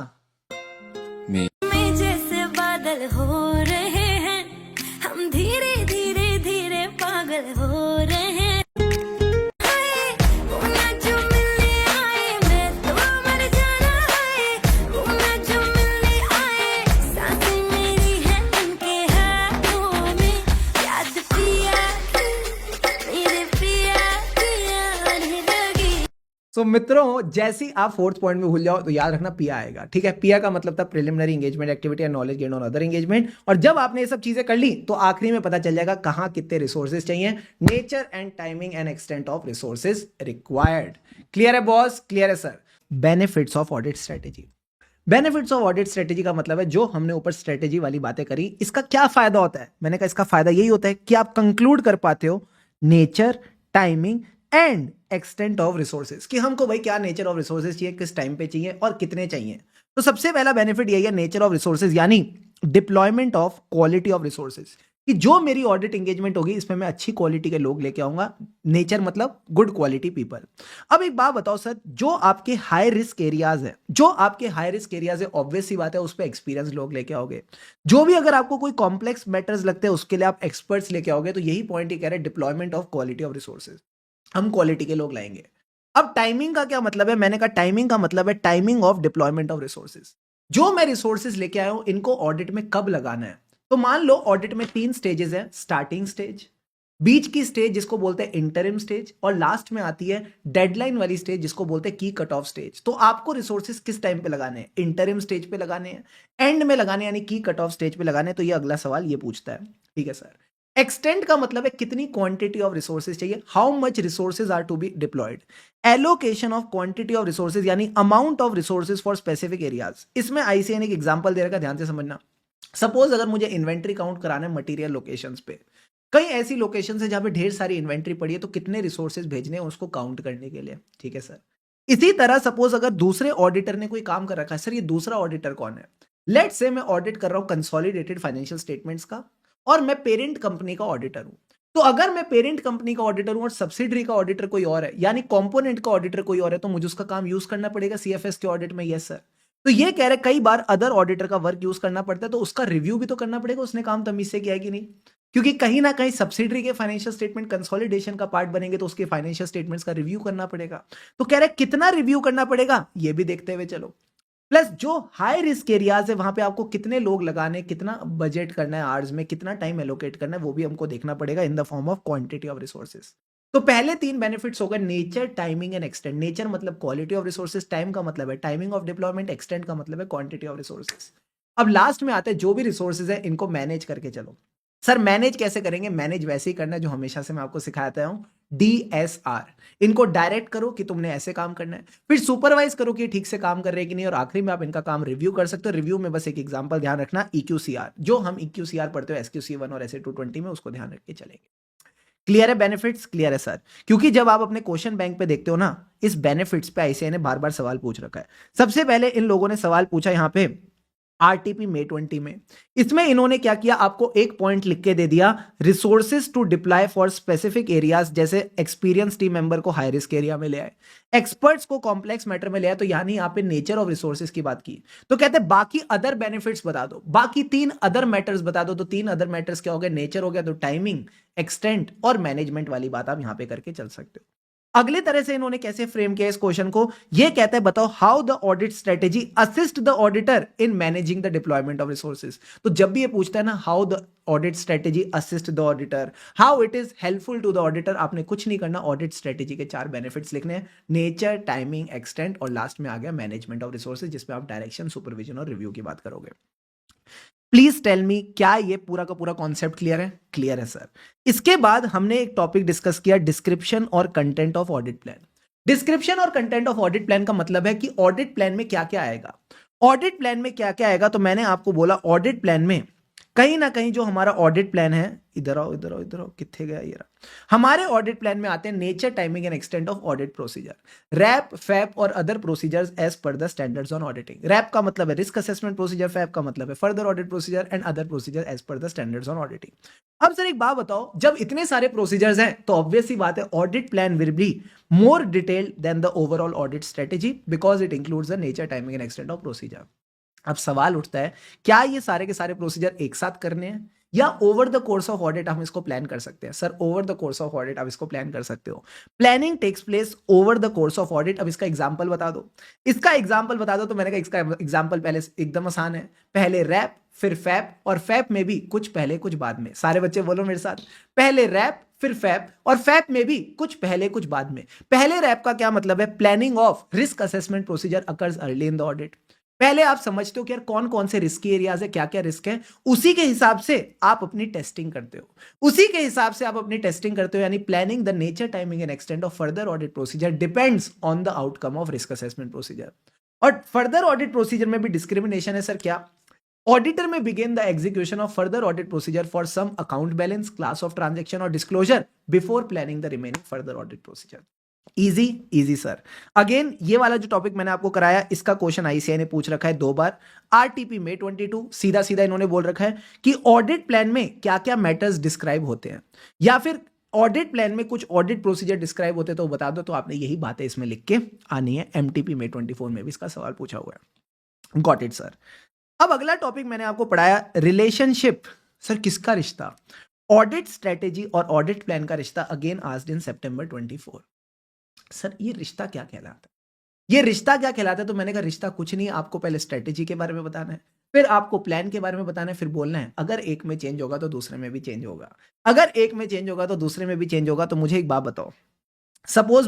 में जैसे बादल हो रहे हैं, हम धीरे धीरे धीरे पागल हो रहे हैं। सो मित्रों, जैसे ही आप फोर्थ पॉइंट में भूल जाओ तो याद रखना पिया आएगा। ठीक है, पिया का मतलब था preliminary engagement activity and knowledge gain on other engagement. और जब आपने ये सब चीजें कर ली तो आखिरी में पता चल जाएगा कहां कितने रिसोर्सेज चाहिए, nature and timing and extent of resources required. Clear है बॉस? क्लियर है sir. Benefits of audit strategy. Benefits of audit strategy का मतलब है जो हमने ऊपर स्ट्रेटेजी वाली बातें करी, इसका क्या फायदा होता है? मैंने कहा इसका फायदा यही होता है कि आप कंक्लूड कर पाते हो nature, timing and extent of resources, कि हमको भाई क्या नेचर ऑफ रिसोर्सेज चाहिए, किस टाइम पे चाहिए और कितने चाहिए। तो सबसे पहला बेनिफिट यही है नेचर ऑफ रिसोर्सेज, यानी deployment of quality of resources, कि जो मेरी ऑडिट एंगेजमेंट होगी इसमें मैं अच्छी क्वालिटी के लोग लेके आऊंगा। नेचर मतलब गुड क्वालिटी पीपल। अब एक बात बताओ सर, जो आपके हाई रिस्क एरियाज है, ऑब्वियस सी बात है उस पर एक्सपीरियंस लोग लेके आओगे। जो भी अगर आपको कोई कॉम्प्लेक्स मैटर्स लगते हैं उसके लिए आप एक्सपर्ट्स लेके आओगे। तो यही पॉइंट ही कह रहे हैं deployment of quality of resources, हम क्वालिटी के लोग लाएंगे। अब टाइमिंग का क्या मतलब है? मैंने कहा टाइमिंग का मतलब है timing of deployment of resources. जो मैं रिसोर्सेज लेके आया हूं इनको ऑडिट में कब लगाना है। तो मान लो ऑडिट में 3 स्टेजेस है, स्टार्टिंग स्टेज, बीच की स्टेज जिसको बोलते हैं इंटरिम स्टेज, और लास्ट में आती है डेडलाइन वाली स्टेज जिसको बोलते हैं की कट ऑफ स्टेज। तो आपको रिसोर्सेज किस टाइम पे लगाने हैं? इंटरिम स्टेज पे लगाने हैं, एंड में लगाने यानी की कट ऑफ स्टेज पे लगाने। तो ये अगला सवाल ये पूछता है। ठीक है सर। एक्सटेंट का मतलब है कितनी क्वांटिटी ऑफ रिसोर्सेज चाहिए, how much resources are to be deployed. Allocation of quantity of resources यानी amount of resources for specific areas. इसमें आईसीए ने एक एग्जांपल दे रखा, ध्यान से समझना। सपोज अगर मुझे इन्वेंट्री काउंट कराना है मटेरियल लोकेशंस पे, कई ऐसी लोकेशन है जहां पे ढेर सारी इन्वेंट्री पड़ी है, तो कितने रिसोर्सेज भेजने हैं उसको काउंट करने के लिए। ठीक है सर। इसी तरह सपोज अगर दूसरे ऑडिटर ने कोई काम कर रखा है, सर ये दूसरा ऑडिटर कौन है? लेट्स से मैं ऑडिट कर रहा हूं कंसोलिडेटेड फाइनेंशियल स्टेटमेंट्स का, और मैं पेरेंट कंपनी का ऑडिटर हूं। तो अगर मैं पेरेंट कंपनी का ऑडिटर हूं और सब्सिडरी का ऑडिटर कोई और है, यानी कंपोनेंट का ऑडिटर कोई और है, तो मुझे उसका काम यूज करना पड़ेगा सीएफएस के ऑडिट में। Yes sir. तो ये कह रहे कई बार अदर ऑडिटर का वर्क यूज करना पड़ता है, तो उसका रिव्यू भी तो करना पड़ेगा, उसने काम तमीज से किया है कि नहीं। क्योंकि कहीं ना कहीं सब्सिडरी के फाइनेंशियल स्टेटमेंट कंसोलिडेशन का पार्ट बनेंगे, तो उसके फाइनेंशियल स्टेटमेंट्स का रिव्यू करना पड़ेगा। तो कह रहे कितना रिव्यू करना पड़ेगा ये भी देखते हुए चलो। प्लस जो हाई रिस्क एरियाज है वहां पे आपको कितने लोग लगाने, कितना बजट करना है आवर्स में, कितना टाइम एलोकेट करना है, वो भी हमको देखना पड़ेगा इन the form of quantity of resources. तो पहले 3 बेनिफिट्स हो गए nature, timing and extent. Nature मतलब क्वालिटी ऑफ रिसोर्सेज, टाइम का मतलब है टाइमिंग ऑफ डिप्लॉयमेंट, एक्सटेंट का मतलब है क्वांटिटी ऑफ रिसोर्सेज। अब लास्ट में आते हैं जो भी रिसोर्सेज है इनको मैनेज करके चलो। सर मैनेज कैसे करेंगे? मैनेज वैसे ही करना है जो हमेशा से मैं आपको सिखाता हूं, DSR। इनको डायरेक्ट करो कि तुमने ऐसे काम करना है, फिर सुपरवाइज करो कि ठीक से काम कर रहे हैं कि नहीं, और आखिरी में आप इनका काम रिव्यू कर सकते हो। रिव्यू में बस एक एग्जांपल ध्यान रखना, EQCR, जो हम EQCR पढ़ते हो SQC1 और SA220 में, उसको ध्यान रख के चलेंगे। क्लियर है बेनिफिट्स? क्लियर है सर? क्योंकि जब आप अपने क्वेश्चन बैंक पे देखते हो ना, इस बेनिफिट्स पे ICAI ने बार बार सवाल पूछ रखा है। सबसे पहले इन लोगों ने सवाल पूछा यहां पे RTP May 20 में। इसमें इन्होंने क्या किया, आपको एक पॉइंट लिख के दे दिया, resources to deploy for specific areas, जैसे एक्सपीरियंस टीम मेंबर को हाई रिस्क एरिया में ले आए, एक्सपर्ट्स को कॉम्प्लेक्स मैटर में ले आए, तो यानी यहाँ पे नेचर ऑफ रिसोर्सेज की बात की। तो कहते हैं बाकी अदर बेनिफिट्स बता दो, बाकी 3 अदर मैटर्स बता दो। तो 3 अदर मैटर्स क्या हो गए? नेचर हो गया, तो टाइमिंग, एक्सटेंट और मैनेजमेंट वाली बात आप यहां पे करके चल सकते हो। अगले तरह से इन्होंने कैसे फ्रेम किया इस क्वेश्चन को, ये कहते हैं बताओ how the audit strategy assist the auditor in managing the deployment of resources. तो जब भी ये पूछता है ना how the audit strategy assist the auditor, how it is helpful to the auditor, आपने कुछ नहीं करना, ऑडिट स्ट्रेटेजी के 4 बेनिफिट्स लिखने हैं, नेचर, टाइमिंग, एक्सटेंट और लास्ट में आ गया मैनेजमेंट ऑफ रिसोर्सेज, जिसमें आप डायरेक्शन, सुपरविजन और रिव्यू की बात करोगे। प्लीज टेल मी, क्या ये पूरा का पूरा कॉन्सेप्ट क्लियर है? क्लियर है सर। इसके बाद हमने एक टॉपिक डिस्कस किया, डिस्क्रिप्शन और content of audit plan. Description और कंटेंट ऑफ ऑडिट प्लान का मतलब है कि ऑडिट प्लान में क्या क्या आएगा। ऑडिट प्लान में क्या क्या आएगा, तो मैंने आपको बोला ऑडिट प्लान में कहीं ना कहीं जो हमारा ऑडिट प्लान है, इधर आओ इधर आओ इधर आओ, कितने गया ये रहा। हमारे ऑडिट प्लान में आते हैं nature, timing and extent of audit procedure, RAP, FAP और other procedures as per the standards on auditing. RAP का मतलब है रिस्क असेसमेंट प्रोसीजर, फैप का मतलब है further audit procedure and other procedure as per the standards on auditing. अब sir एक बात बताओ, जब इतने सारे प्रोसीजर्स हैं तो ऑब्वियस सी बात है audit plan will be more detailed than the overall audit strategy because it includes the nature, timing and extent of procedure. अब सवाल उठता है, क्या ये सारे के सारे प्रोसीजर एक साथ करने हैं या over the course of audit हम इसको प्लान कर सकते हैं? Sir over the course of audit आप इसको प्लान कर सकते हो। Planning takes place over the course of audit. अब इसका एग्जांपल बता दो, इसका एग्जांपल बता दो। तो मैंने कहा इसका एग्जांपल पहले एकदम आसान है, पहले रैप फिर फैप, और फैप में भी कुछ पहले कुछ बाद में। सारे बच्चे बोलो मेरे साथ, पहले रैप फिर फैप, और फैप में भी कुछ पहले कुछ बाद में। पहले रैप का क्या मतलब है? Planning of risk assessment procedure occurs early in the audit. पहले आप समझते हो कि यार कौन कौन से रिस्की एरियाज है, क्या क्या रिस्क है, उसी के हिसाब से आप अपनी टेस्टिंग करते हो, उसी के हिसाब से आप अपनी टेस्टिंग करते हो। यानी planning the nature, timing and extent of further audit procedure depends on the outcome of risk assessment procedure. और फर्दर ऑडिट प्रोसीजर में भी डिस्क्रिमिनेशन है सर। क्या? Auditor may begin the execution of further audit procedure for some account balance, class of transaction और disclosure before planning the remaining further audit procedure. Easy easy sir. Again ये वाला जो topic मैंने आपको कराया, इसका क्वेश्चन ICAI ने पूछ रखा है 2 बार। RTP May 22 सीधा सीधा इन्होंने बोल रखा है कि ऑडिट प्लान में क्या क्या मैटर्स डिस्क्राइब होते हैं, या फिर ऑडिट प्लान में कुछ ऑडिट प्रोसीजर डिस्क्राइब होते हैं तो बता दो। तो आपने यही बातें इसमें लिख के आनी है। MTP May 24 में भी इसका सवाल पूछा हुआ है। Got it sir. अब अगला टॉपिक मैंने आपको पढ़ाया रिलेशनशिप। सर किसका रिश्ता? ऑडिट स्ट्रेटेजी और ऑडिट प्लान का रिश्ता, again asked in September 24। Sir ये रिश्ता क्या कहलाता है? ये रिश्ता क्या कहलाता है? तो मैंने कहा रिश्ता कुछ नहीं, आपको पहले स्ट्रेटेजी के बारे में बताना है, फिर आपको प्लान के बारे में बताना है, फिर बोलना है अगर एक में चेंज होगा तो दूसरे में भी चेंज होगा, अगर एक में चेंज होगा तो दूसरे में भी चेंज होगा। तो मुझे एक बात बताओ, सपोज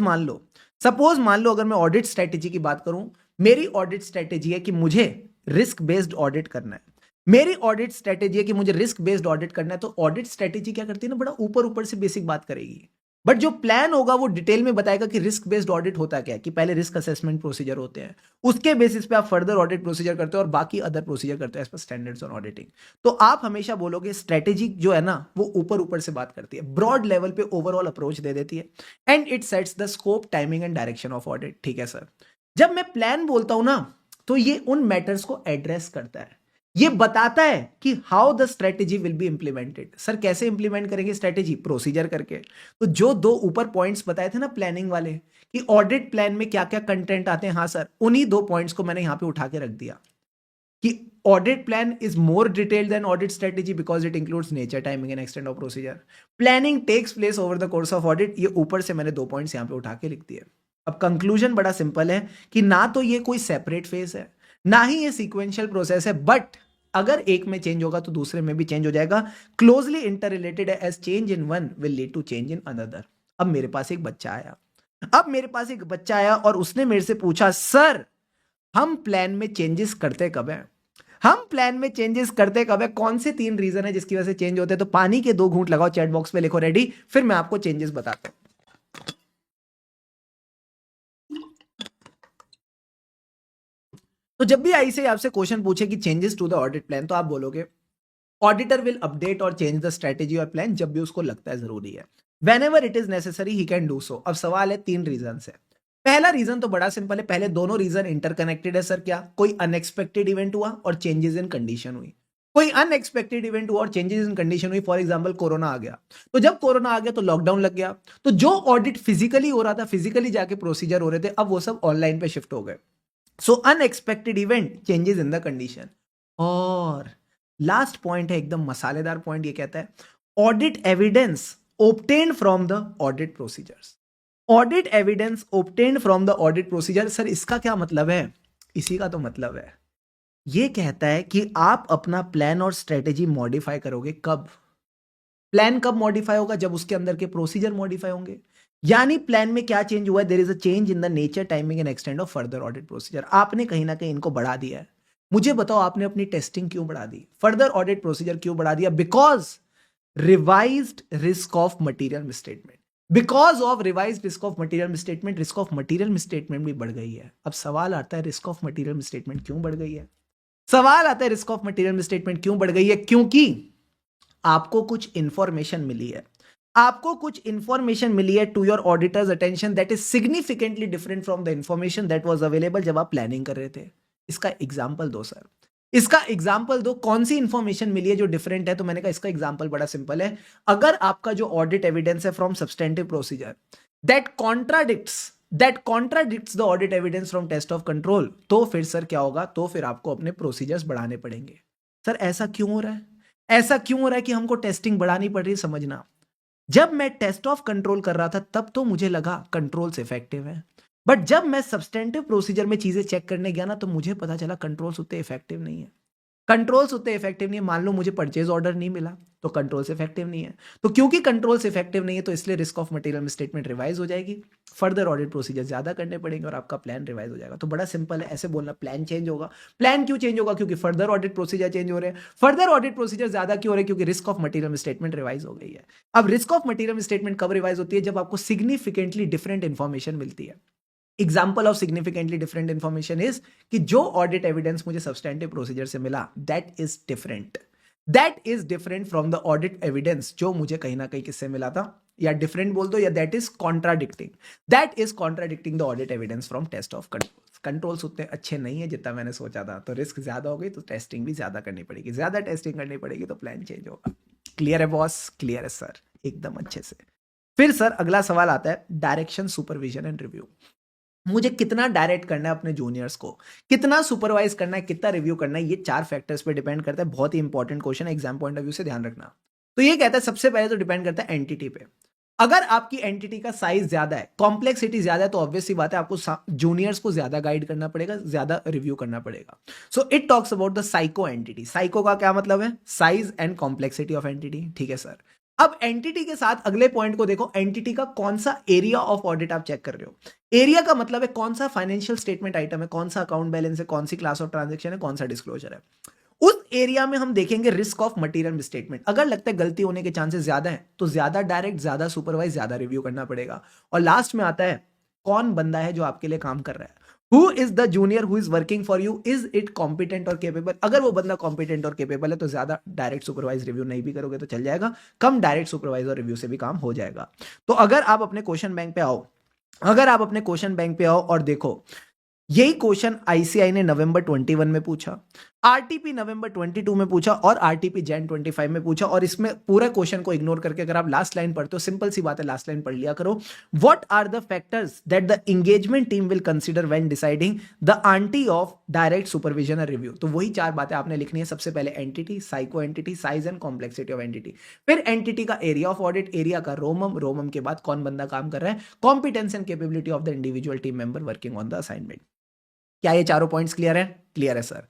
मान लो अगर मैं ऑडिट स्ट्रेटेजी की बात करूं, मेरी ऑडिट स्ट्रेटेजी है कि मुझे रिस्क बेस्ड ऑडिट करना है। मेरी ऑडिट स्ट्रेटेजी है कि मुझे रिस्क बेस्ड ऑडिट करना है। तो ऑडिट स्ट्रेटेजी क्या करती है ना, बड़ा ऊपर ऊपर से बेसिक बात करेगी, बट जो प्लान होगा वो डिटेल में बताएगा कि रिस्क बेस्ड ऑडिट होता क्या है, कि पहले रिस्क असेसमेंट प्रोसीजर होते हैं, उसके बेसिस पे आप फर्दर ऑडिट प्रोसीजर करते हो और बाकी अदर प्रोसीजर करते हो as per standards on auditing. तो आप हमेशा बोलोगे स्ट्रेटेजी जो है ना वो ऊपर ऊपर से बात करती है, ब्रॉड लेवल पे ओवरऑल अप्रोच दे देती है, and it sets the scope, timing and direction of audit. ठीक है सर। जब मैं प्लान बोलता हूं ना तो ये उन मैटर्स को एड्रेस करता है, ये बताता है कि how the strategy will be implemented. Sir कैसे इंप्लीमेंट करेंगे स्ट्रेटेजी? प्रोसीजर करके। तो जो 2 ऊपर पॉइंट्स बताए थे ना प्लानिंग वाले, कि ऑडिट प्लान में क्या क्या कंटेंट आते हैं, हाँ सर, उन्हीं 2 पॉइंट्स को मैंने यहां पे उठा के रख दिया कि audit plan is more detailed than audit strategy because it includes nature, timing and extent of procedure. Planning takes place over the course of audit. ये ऊपर से मैंने 2 पॉइंट्स यहां पे उठा के लिख दिए। अब कंक्लूजन बड़ा सिंपल है कि ना तो ये कोई सेपरेट फेज है, ना ही ये सीक्वेंशियल प्रोसेस है, बट अगर एक में चेंज होगा तो दूसरे में भी चेंज हो जाएगा। क्लोजली इंटर रिलेटेड है, as change in one will lead to change in another. अब मेरे पास एक बच्चा आया और उसने मेरे से पूछा, सर हम प्लान में चेंजेस करते कब है? कौन से 3 रीजन है जिसकी वजह से चेंज होते हैं? तो पानी के 2 घूंट लगाओ, चैट बॉक्स पे लिखो रेडी, फिर मैं आपको चेंजेस बताता हूं। तो जब भी ऐसे आपसे क्वेश्चन पूछे कि changes to the audit plan, तो आप बोलोगे ऑडिटर विल अपडेट और चेंज द स्ट्रेटेजी और प्लान जब भी उसको लगता है जरूरी है। Whenever it is necessary he can do so। अब सवाल है 3 रीजन है। पहला रीजन तो बड़ा सिंपल है, पहले दोनों रीजन इंटरकनेक्टेड है सर। क्या? कोई अनएक्सपेक्टेड इवेंट हुआ और चेंजेस इन कंडीशन हुई। कोई अनएक्सपेक्टेड इवेंट हुआ और चेंजेस इन कंडीशन हुई, फॉर एग्जांपल कोरोना आ गया, तो जब कोरोना आ गया तो लॉकडाउन लग गया, तो जो ऑडिट फिजिकली हो रहा था, फिजिकली जाके प्रोसीजर हो रहे थे, अब वो सब ऑनलाइन पे शिफ्ट हो गए। सो unexpected event, changes in the condition. और लास्ट पॉइंट है, एकदम मसालेदार पॉइंट, ये कहता है audit evidence obtained from the audit procedures। Audit evidence obtained from the audit procedure। Sir इसका क्या मतलब है? इसी का तो मतलब है, ये कहता है कि आप अपना प्लान और स्ट्रेटेजी मॉडिफाई करोगे कब? प्लान कब मॉडिफाई होगा? जब उसके अंदर के प्रोसीजर मॉडिफाई होंगे। यानी प्लान में क्या चेंज हुआ है? There is a change in the nature, timing and extend of further audit procedure. आपने कहीं ना कहीं इनको बढ़ा दिया है। मुझे बताओ आपने अपनी टेस्टिंग क्यों बढ़ा दी? फर्दर ऑडिट प्रोसीजर क्यों बढ़ा दिया? Because revised risk of material misstatement. Because of revised risk of material misstatement, risk of material misstatement भी बढ़ गई है। अब सवाल आता है रिस्क ऑफ मटेरियल मिसस्टेटमेंट क्यों बढ़ गई है? क्योंकि आपको कुछ इंफॉर्मेशन मिली है to your auditor's attention that is significantly different from the information that was available जब आप प्लानिंग कर रहे थे। इसका एग्जांपल दो सर, कौन सी इंफॉर्मेशन मिली है जो डिफरेंट है? तो मैंने कहा इसका एग्जांपल बड़ा सिंपल है। अगर आपका जो ऑडिट एविडेंस है from substantive procedure that contradicts the audit evidence from test of control, तो फिर सर क्या होगा? तो फिर आपको अपने प्रोसीजर्स बढ़ाने पड़ेंगे। सर ऐसा क्यों हो रहा है कि हमको टेस्टिंग बढ़ानी पड़ रही है? समझना, जब मैं टेस्ट ऑफ कंट्रोल कर रहा था तब तो मुझे लगा कंट्रोल्स इफेक्टिव है, बट जब मैं सब्सटेंटिव प्रोसीजर में चीजें चेक करने गया ना, तो मुझे पता चला कंट्रोल्स उतने इफेक्टिव नहीं है। मान लो मुझे परचेज ऑर्डर नहीं मिला तो कंट्रोल्स इफेक्टिव नहीं है। तो क्योंकि कंट्रोल्स इफेक्टिव नहीं है तो इसलिए risk of material misstatement revise हो जाएगी, फर्दर ऑडिट प्रोसीजर ज्यादा करने पड़ेंगे और आपका प्लान रिवाइज हो जाएगा। तो बड़ा सिंपल है, ऐसे बोलना प्लान चेंज होगा। प्लान क्यों चेंज होगा? क्योंकि फर्दर ऑडिट प्रोसीजर चेंज हो रहे हैं। फर्दर ऑडिट प्रोसीजर ज्यादा क्यों हो रहे हैं? क्योंकि risk of material misstatement revise हो गई है। अब रिस्क ऑफ मटेरियल मिसस्टेटमेंट कब रिवाइज होती है? जब आपको सिग्निफिकेंटली डिफरेंट इंफॉर्मेशन मिलती है। Example of significantly different information is कि जो ऑडिट एविडेंस मुझे सब्सटेंटिव प्रोसीजर से मिला that is different from the audit evidence जो मुझे कहीं ना कहीं किससे मिला था, या डिफरेंट बोल दो, या that is contradicting the audit evidence from test of controls उतने अच्छे नहीं है जितना मैंने सोचा था, तो रिस्क ज्यादा हो गई, तो टेस्टिंग भी ज्यादा करनी पड़ेगी। ज्यादा टेस्टिंग करनी पड़ेगी तो प्लान चेंज होगा। क्लियर है बॉस? क्लियर है सर, एकदम अच्छे से। फिर सर अगला सवाल आता है डायरेक्शन, सुपरविजन एंड रिव्यू। मुझे कितना डायरेक्ट करना है अपने जूनियर्स को, कितना सुपरवाइज करना है, कितना रिव्यू करना है, ये 4 फैक्टर्स पे डिपेंड करता है। बहुत ही इंपॉर्टेंट क्वेश्चन है, एग्जाम पॉइंट ऑफ व्यू से ध्यान रखना। तो ये कहता है सबसे पहले तो डिपेंड करता है एंटिटी पे। अगर आपकी एंटिटी का साइज ज्यादा है, कॉम्प्लेक्सिटी ज्यादा है, तो ऑब्वियस सी बात है आपको जूनियर्स को ज्यादा गाइड करना पड़ेगा, ज्यादा रिव्यू करना पड़ेगा। So it talks about the psycho entity. Psycho का क्या मतलब है? Size and complexity of entity. ठीक है सर। अब एंटिटी के साथ अगले पॉइंट को देखो, एंटिटी का कौन सा एरिया ऑफ ऑडिट आप चेक कर रहे हो। एरिया का मतलब है कौन सा फाइनेंशियल स्टेटमेंट आइटम है, कौन सा अकाउंट बैलेंस है, कौन सी क्लास ऑफ ट्रांजैक्शन है, कौन सा डिस्क्लोजर है। उस एरिया में हम देखेंगे रिस्क ऑफ मटेरियल मिसस्टेटमेंट। अगर लगता है गलती होने के चांसेस ज्यादा है तो ज्यादा डायरेक्ट, ज्यादा सुपरवाइज, ज्यादा रिव्यू करना पड़ेगा। और लास्ट में आता है कौन बंदा है जो आपके लिए काम कर रहा है। Who is the junior who is working for you? Is it competent और capable? अगर वो बंदा competent और capable है तो ज्यादा डायरेक्ट सुपरवाइज रिव्यू नहीं भी करोगे तो चल जाएगा, कम डायरेक्ट सुपरवाइज और रिव्यू से भी काम हो जाएगा। तो अगर आप अपने क्वेश्चन बैंक पे आओ और देखो, यही क्वेश्चन आईसीआई ने नवंबर 21 में पूछा, आरटीपी नवंबर 22 में पूछा और आरटीपी जैन 25 में पूछा। और इसमें पूरे क्वेश्चन को इग्नोर करके अगर आप लास्ट लाइन पढ़ते हो, सिंपल सी बात है, लास्ट लाइन पढ़ लिया करो। What are the factors that the engagement team will consider when deciding the amount of direct supervision और रिव्यू। तो वही 4 बातें आपने लिखनी है। सबसे पहले entity, size of entity, size and complexity of entity. फिर एंटिटी का एरिया ऑफ ऑडिट, एरिया का रोमम के बाद कौन बंदा काम कर रहा है, competence and capability of the individual team member working on the assignment. क्या ये चारों पॉइंट्स क्लियर है? क्लियर है सर।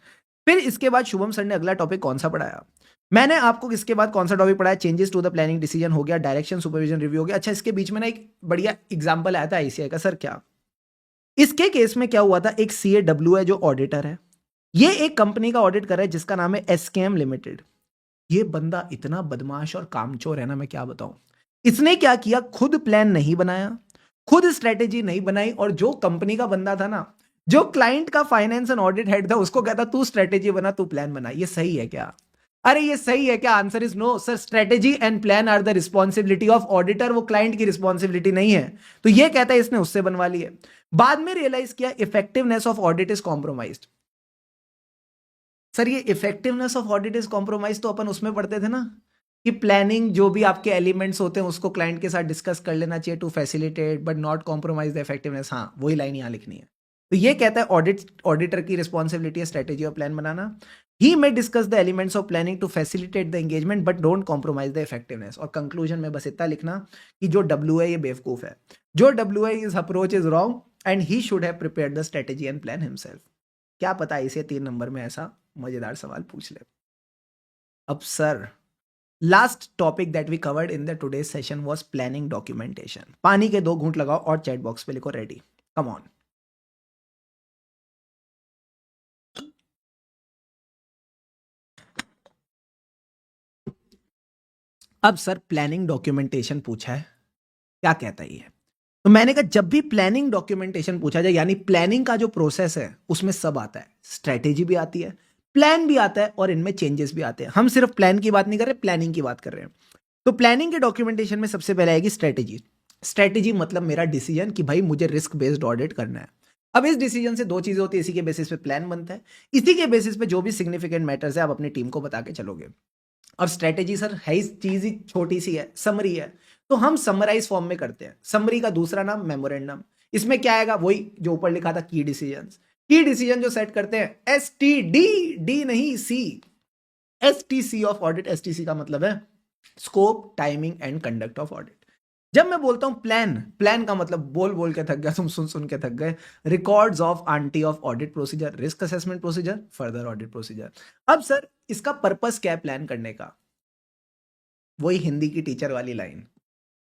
फिर इसके बाद शुभम सर ने अगला टॉपिक कौन सा पढ़ाया? मैंने आपको इसके बाद कौन सा टॉपिक पढ़ाया? Changes to the planning decision हो गया, डायरेक्शन सुपरविजन रिव्यू हो गया। अच्छा, इसके बीच में ना एक बढ़िया एग्जांपल आया था आईसीआई का। सर क्या इसके केस में क्या हुआ था? एक सीएडब्ल्यू है जो ऑडिटर है, ये एक कंपनी का ऑडिट कर रहा है जिसका नाम है एसकेएम लिमिटेड। ये बंदा इतना बदमाश और कामचोर है ना, मैं क्या बताऊं। इसने क्या किया, खुद प्लान नहीं बनाया, खुद स्ट्रेटेजी नहीं बनाई, और जो कंपनी का बंदा था ना, जो क्लाइंट का फाइनेंस एंड ऑडिट हेड था, उसको कहता तू स्ट्रेटेजी बना, तू प्लान बना। ये सही है क्या? अरे ये सही है क्या? Answer is no sir. Strategy and plan are the responsibility of auditor, वो क्लाइंट की रिस्पॉन्सिबिलिटी नहीं है। तो ये कहता है इसने उससे बनवा ली है। बाद में रियलाइज किया effectiveness of audit is compromised. Sir ये effectiveness of audit is compromise तो अपन उसमें पढ़ते थे ना कि प्लानिंग जो भी आपके एलिमेंट्स होते हैं उसको क्लाइंट के साथ डिस्कस कर लेना चाहिए to facilitate but not compromise the effectiveness. हाँ, वही लाइन यहाँ लिखनी है। तो ये कहता है ऑडिटर की रिस्पॉन्सिबिलिटी है स्ट्रेटेजी और प्लान बनाना। He may discuss the elements of planning to facilitate the engagement but don't compromise the effectiveness. और कंक्लूजन में बस इतना लिखना कि जो डब्ल्यू है ये बेवकूफ है, जो डब्ल्यू है is approach is wrong and he should have prepared the strategy and plan himself. क्या पता इसे 3 नंबर में ऐसा मजेदार सवाल पूछ ले। अब sir last topic that we covered in the today session was planning documentation. पानी के 2 घूंट लगाओ और चैट बॉक्स पे लिखो रेडी। Come on. अब सर प्लानिंग डॉक्यूमेंटेशन पूछा है, क्या कहता है ये? तो मैंने कहा जब भी प्लानिंग डॉक्यूमेंटेशन पूछा जाए, यानी प्लानिंग का जो प्रोसेस है उसमें सब आता है, स्ट्रेटेजी भी आती है, प्लान भी आता है और इनमें चेंजेस भी आते हैं। हम सिर्फ प्लान की बात नहीं कर रहे, प्लानिंग की बात कर रहे हैं। तो प्लानिंग के डॉक्यूमेंटेशन में सबसे पहले आएगी स्ट्रेटेजी। स्ट्रेटेजी मतलब मेरा डिसीजन कि भाई मुझे रिस्क बेस्ड ऑडिट करना है। अब इस डिसीजन से 2 चीजें होती है, इसी के बेसिस पे प्लान बनता है, इसी के बेसिस पे जो भी सिग्निफिकेंट मैटर्स है आप अपनी टीम को बता के चलोगे। अब स्ट्रेटेजी सर है ही चीज ही छोटी सी है, समरी है, तो हम समराइज फॉर्म में करते हैं। समरी का दूसरा नाम मेमोरेंडम। इसमें क्या आएगा? वही जो ऊपर लिखा था, की डिसीजंस। की डिसीजन जो सेट करते हैं, एसटीडी, डी नहीं सी, एसटीसी ऑफ ऑडिट। एसटीसी का मतलब है scope, timing and conduct of audit. जब मैं बोलता हूं प्लान, प्लान का मतलब बोल बोल के थक गया, तुम सुन सुन के थक गए, records of aunty of audit procedure, risk assessment procedure, further audit procedure. अब सर इसका पर्पस क्या है प्लान करने का? वही हिंदी की टीचर वाली लाइन,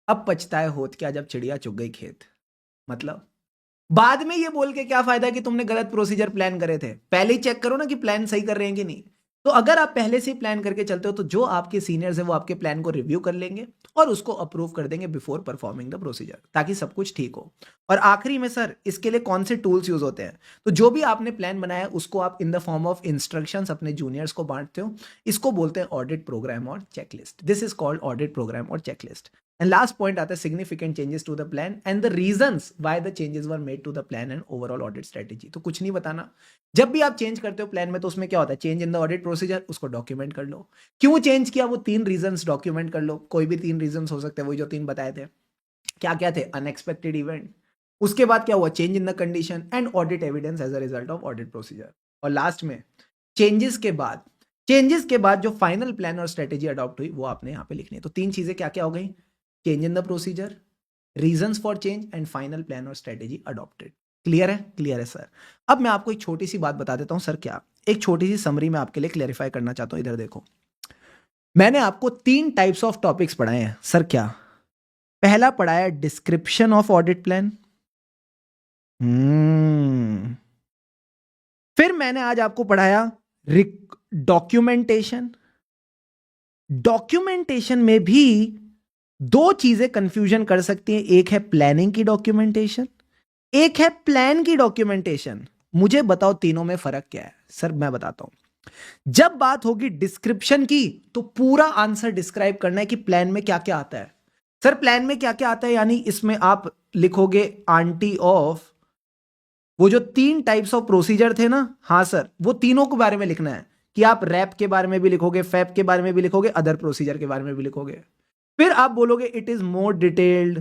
अब पछताए होत क्या जब चिड़िया चुग गई खेत। मतलब बाद में ये बोल के क्या फायदा कि तुमने गलत प्रोसीजर प्लान करे थे, पहले ही चेक करो ना कि प्लान सही कर रहे हैं कि नहीं। तो अगर आप पहले से प्लान करके चलते हो तो जो आपके सीनियर्स है वो आपके प्लान को रिव्यू कर लेंगे और उसको अप्रूव कर देंगे बिफोर परफॉर्मिंग द प्रोसीजर, ताकि सब कुछ ठीक हो। और आखिरी में सर इसके लिए कौन से टूल्स यूज होते हैं? तो जो भी आपने प्लान बनाया उसको आप in the form of instructions अपने जूनियर्स को बांटते हो। इसको बोलते हैं ऑडिट प्रोग्राम और checklist. This is called audit programme और चेकलिस्ट। एंड लास्ट पॉइंट आता है significant changes to the plan and the reasons why the changes were made to the plan and overall audit strategy. तो कुछ नहीं बताना, जब भी आप चेंज करते हो प्लान में तो उसमें क्या होता है? Change in the audit procedure, उसको डॉक्यूमेंट कर लो। क्यों चेंज किया वो 3 रीजंस डॉक्यूमेंट कर लो। कोई भी 3 रीजंस हो सकते हैं, वही जो 3 बताए थे। क्या क्या थे? अनएक्सपेक्टेड इवेंट, उसके बाद क्या हुआ? Change in the condition and audit evidence as a result of audit procedure. और लास्ट में चेंजेस के बाद जो फाइनल प्लान और स्ट्रेटेजी अडॉप्ट हुई वो आपने यहाँ पे लिखनी है। तो 3 चीजें क्या क्या हो गई? Change in the procedure, reasons for change and final plan और स्ट्रेटेजी अडॉप्टेड। क्लियर है? क्लियर है सर। अब मैं आपको एक छोटी सी बात बता देता हूं। सर क्या? एक छोटी सी समरी मैं आपके लिए क्लेरिफाई करना चाहता हूं। इधर देखो, मैंने आपको 3 टाइप्स ऑफ टॉपिक्स पढ़ाए हैं। सर क्या? पहला पढ़ाया डिस्क्रिप्शन ऑफ ऑडिट प्लान, फिर मैंने आज आपको पढ़ाया डॉक्यूमेंटेशन। डॉक्यूमेंटेशन में भी 2 चीजें कंफ्यूजन कर सकती हैं, एक है प्लानिंग की डॉक्यूमेंटेशन, एक है प्लान की डॉक्यूमेंटेशन। मुझे बताओ तीनों में फर्क क्या है? सर मैं बताता हूं। जब बात होगी डिस्क्रिप्शन की तो पूरा आंसर डिस्क्राइब करना है कि प्लान में क्या क्या आता है। सर प्लान में क्या क्या आता है, यानी इसमें आप लिखोगे आंटी ऑफ वो जो 3 टाइप्स ऑफ प्रोसीजर थे ना, हाँ सर, वो तीनों के बारे में लिखना है कि आप रैप के बारे में भी लिखोगे, फैप के बारे में भी लिखोगे, अदर प्रोसीजर के बारे में भी लिखोगे। फिर आप बोलोगे इट इज मोर डिटेल्ड,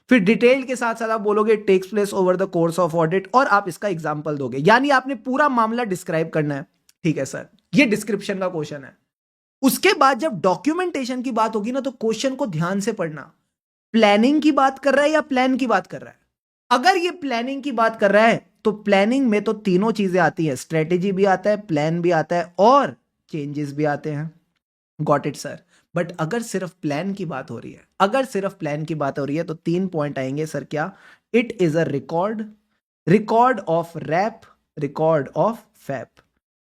फिर डिटेल्ड के साथ साथ आप बोलोगे it takes place over the course of audit, और आप इसका एग्जांपल दोगे। यानी आपने पूरा मामला डिस्क्राइब करना है। ठीक है सर, ये डिस्क्रिप्शन का क्वेश्चन है। उसके बाद जब डॉक्यूमेंटेशन की बात होगी ना तो क्वेश्चन को ध्यान से पढ़ना, प्लानिंग की बात कर रहा है या प्लान की बात कर रहा है। अगर ये प्लानिंग की बात कर रहा है तो प्लानिंग में तो तीनों चीजें आती है, स्ट्रेटेजी भी आता है, प्लान भी आता है और चेंजेस भी आते हैं। Got it sir. बट अगर सिर्फ प्लान की बात हो रही है, अगर सिर्फ प्लान की बात हो रही है तो 3 पॉइंट आएंगे सर। क्या? It is a record, record of RAP, record of FAP.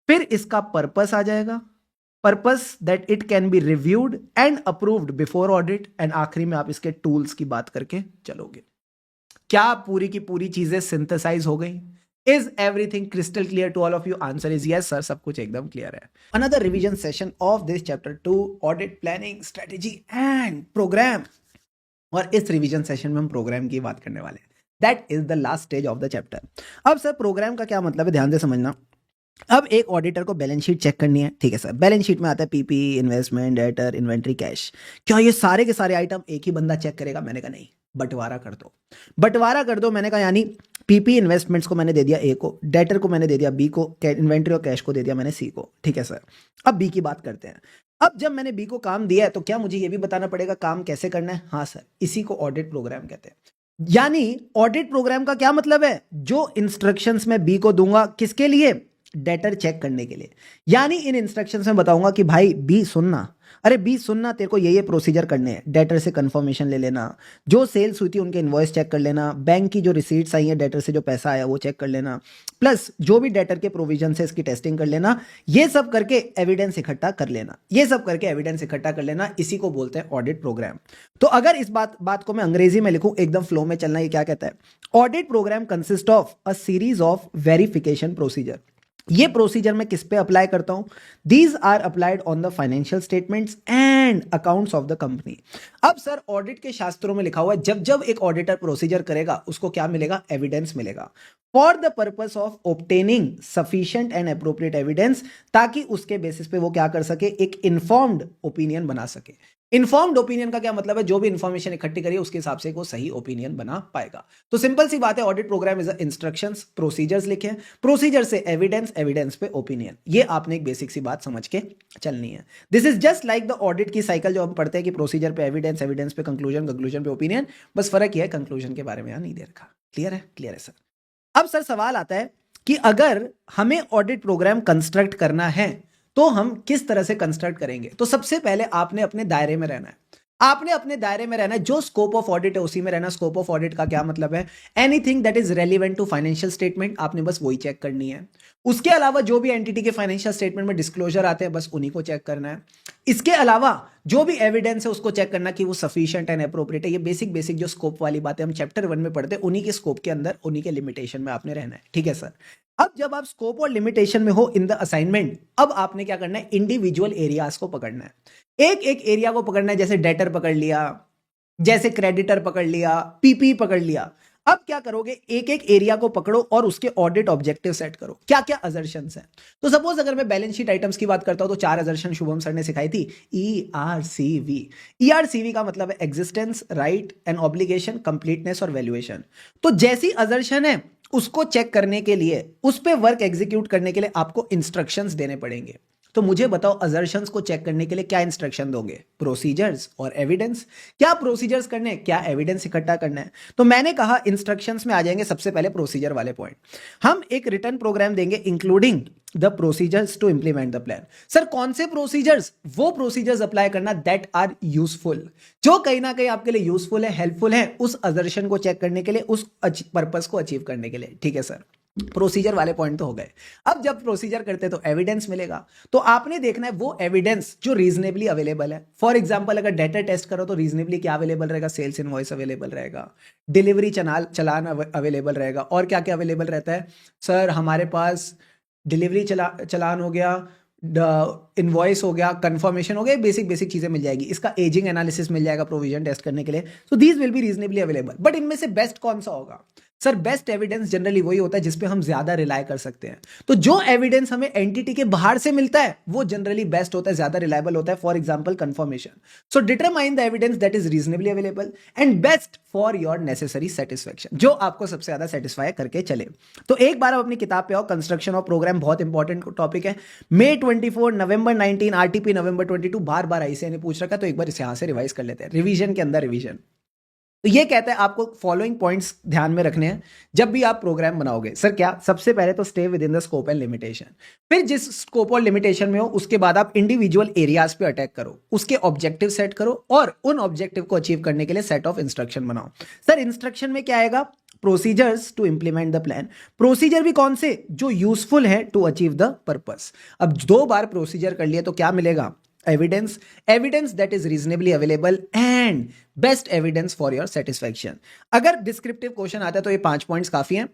फिर इसका पर्पस आ जाएगा, purpose that it can be reviewed and approved before audit, and आखिरी में आप इसके टूल्स की बात करके चलोगे। क्या पूरी की पूरी चीजें सिंथेसाइज हो गई? Is everything crystal clear to all of you? Answer is yes sir, सब कुछ एकदम क्लियर है। Another revision session of this chapter 2, audit, planning, strategy and programme. और इस रिवीजन सेशन में हम प्रोग्राम की बात करने वाले हैं। That is the last stage of the chapter. अब सर प्रोग्राम का क्या मतलब है, ध्यान से समझना। अब एक ऑडिटर को बैलेंस शीट चेक करनी है, ठीक है सर। बैलेंस शीट में आता है PP, investment, debtor, inventory, cash. क्या ये सारे के सारे आइटम एक ही बंदा चेक करेगा? मैंने कहा नहीं, बंटवारा कर दो, बंटवारा कर दो। मैंने कहा यानी पीपी इन्वेस्टमेंट्स को मैंने दे दिया ए को, डेटर को मैंने दे दिया बी को, इन्वेंट्री और कैश को दे दिया मैंने सी को, ठीक है सर। अब बी की बात करते हैं। अब जब मैंने बी को काम दिया है तो क्या मुझे ये भी बताना पड़ेगा काम कैसे करना है? हाँ सर, इसी को ऑडिट प्रोग्राम कहते हैं। यानी ऑडिट प्रोग्राम का क्या मतलब है? जो इंस्ट्रक्शंस मैं बी को दूंगा, किसके लिए? डेटर चेक करने के लिए। यानी इन इंस्ट्रक्शंस में बताऊंगा कि भाई बी सुनना, अरे बी सुनना, तेरे को ये प्रोसीजर करने हैं। डेटर से कंफर्मेशन ले लेना, जो सेल्स हुई थी उनके इनवॉइस चेक कर लेना, बैंक की जो रिसीट्स आई है डेटर से जो पैसा आया वो चेक कर लेना, प्लस जो भी डेटर के प्रोविजन है इसकी टेस्टिंग कर लेना। ये सब करके एविडेंस इकट्ठा कर लेना, ये सब करके एविडेंस इकट्ठा कर लेना, इसी को बोलते हैं ऑडिट प्रोग्राम। तो अगर इस बात को मैं अंग्रेजी में लिखूं, एकदम फ्लो में चलना, ये क्या कहता है? Audit programme consist of a series of verification procedure. ये प्रोसीजर मैं किस पे अप्लाई करता हूं? These are applied on the financial statements and accounts of the company. अब सर ऑडिट के शास्त्रों में लिखा हुआ है जब जब एक ऑडिटर प्रोसीजर करेगा उसको क्या मिलेगा? एविडेंस मिलेगा। For the purpose of obtaining sufficient and appropriate evidence, ताकि उसके बेसिस पे वो क्या कर सके? एक इन्फॉर्म्ड ओपिनियन बना सके। इन्फॉर्म्ड ओपिनियन का क्या मतलब है? जो भी इंफॉर्मेशन इकट्ठी करिए उसके हिसाब से वो सही ओपिनियन बना पाएगा। तो सिंपल सी बात है, audit programme is instructions, procedures लिखे हैं, प्रोसीजर से एविडेंस, एविडेंस पे ओपिनियन। ये आपने एक बेसिक सी बात समझ के चलनी है। This is just like the audit की साइकिल जो हम पढ़ते हैं कि प्रोसीजर पे एविडेंस, एविडेंस पे कंक्लूजन, कंक्लूजन पे ओपिनियन। बस फर्क यह है कंक्लूजन के बारे में यहां नहीं दे रखा। क्लियर है? क्लियर है सर। अब सर सवाल आता है कि अगर हमें ऑडिट प्रोग्राम कंस्ट्रक्ट करना है तो हम किस तरह से कंस्ट्रक्ट करेंगे? तो सबसे पहले आपने अपने दायरे में रहना है, आपने अपने दायरे में रहना है। जो स्कोप ऑफ ऑडिट है उसी में रहना। स्कोप ऑफ ऑडिट का क्या मतलब है? Anything that is relevant to financial statement, आपने बस वही चेक करनी है। उसके अलावा जो भी एंटिटी के फाइनेंशियल स्टेटमेंट में डिस्क्लोजर आते हैं बस उन्हीं को चेक करना है। इसके अलावा जो भी एविडेंस है उसको चेक करना कि वो सफिशिएंट एंड अप्रोप्रिएट है। ये बेसिक जो स्कोप वाली बातें हम चैप्टर 1 में पढ़ते हैं, उन्हीं के स्कोप के अंदर, उन्हीं के लिमिटेशन में आपने रहना है। ठीक है सर। अब जब आप स्कोप और लिमिटेशन में हो इन द असाइनमेंट, अब आपने क्या करना है? इंडिविजुअल एरियाज को पकड़ना है। एक एक एरिया को पकड़ना है। जैसे डेटर पकड़ लिया, जैसे क्रेडिटर पकड़ लिया, पीपी पकड़ लिया। अब क्या करोगे? एक एक एरिया को पकड़ो और उसके ऑडिट ऑब्जेक्टिव सेट करो। क्या क्या अजर्शंस हैं? तो सपोज अगर मैं बैलेंस शीट आइटम्स की बात करता हूं तो 4 अजर्शन शुभम सर ने सिखाई थी। ERCV। ERCV का मतलब है existence, right and obligation, completeness और वैल्यूएशन। तो जैसी अजर्शन है उसको चेक करने के लिए, उस पर वर्क एग्जीक्यूट करने के लिए आपको इंस्ट्रक्शंस देने पड़ेंगे। तो मुझे बताओ अजर्शंस को चेक करने के लिए क्या इंस्ट्रक्शन दोगे? प्रोसीजर्स और एविडेंस। क्या प्रोसीजर्स करने हैं, क्या एविडेंस इकट्ठा करना है? तो मैंने कहा इंस्ट्रक्शंस में आ जाएंगे सबसे पहले प्रोसीजर वाले पॉइंट। हम एक रिटर्न प्रोग्राम देंगे including the procedures to implement the plan. Sir कौन से प्रोसीजर्स? वो प्रोसीजर्स अप्लाई करना दैट आर यूजफुल, जो कहीं ना कहीं आपके लिए यूजफुल है, हेल्पफुल है उस अजर्शन को चेक करने के लिए, उस पर्पस को अचीव करने के लिए। ठीक है सर। प्रोसीजर वाले पॉइंट तो हो गए। अब जब प्रोसीजर करते हैं तो एविडेंस मिलेगा। तो आपने देखना है वो एविडेंस जो रीजनेबली अवेलेबल है। फॉर एग्जांपल अगर डेटा टेस्ट करो तो रीजनेबली क्या अवेलेबल रहेगा? सेल्स इनवॉइस अवेलेबल रहेगा, डिलीवरी चलान अवेलेबल रहेगा। और क्या क्या अवेलेबल रहता है? सर हमारे पास डिलीवरी चलान हो गया, इनवॉइस हो गया, कंफर्मेशन हो गया, बेसिक चीजें मिल जाएगी। इसका एजिंग एनालिसिस मिल जाएगा प्रोविजन टेस्ट करने के लिए। So these will be reasonably available. But इनमें से बेस्ट कौन सा होगा? सर बेस्ट एविडेंस जनरली वही होता है जिसपे हम ज्यादा रिलाय कर सकते हैं। तो जो एविडेंस हमें एंटिटी के बाहर से मिलता है वो जनरली बेस्ट होता है, ज्यादा रिलायबल होता है। For example confirmation. So determine the evidence that is reasonably available and best for your necessary satisfaction, जो आपको सबसे ज्यादा सेटिस्फाई करके चले। तो एक बार आप अपनी किताब पे आओ। कंस्ट्रक्शन ऑफ प्रोग्राम बहुत इंपॉर्टेंट टॉपिक है। May 24, November 19, RTP November 22, बार बार ICAI ने पूछ रखा, तो एक बार इसे यहां से रिवाइज कर लेते हैं। रिवीजन के अंदर रिवीजन। तो ये कहता है आपको फॉलोइंग पॉइंट्स ध्यान में रखने हैं जब भी आप प्रोग्राम बनाओगे। सर क्या? सबसे पहले तो stay with in the scope and limitation. फिर जिस स्कोप और लिमिटेशन में हो उसके बाद आप इंडिविजुअल एरियाज पे अटैक करो, उसके ऑब्जेक्टिव सेट करो और उन ऑब्जेक्टिव को अचीव करने के लिए सेट ऑफ इंस्ट्रक्शन बनाओ। सर इंस्ट्रक्शन में क्या आएगा? Procedures to implement the plan. Procedure भी कौन से? जो यूजफुल है टू अचीव द पर्पस। अब 2 बार प्रोसीजर कर लिए तो क्या मिलेगा? Evidence that is reasonably available and best evidence for your satisfaction. अगर डिस्क्रिप्टिव क्वेश्चन आता है तो ये 5 पॉइंट्स काफी हैं,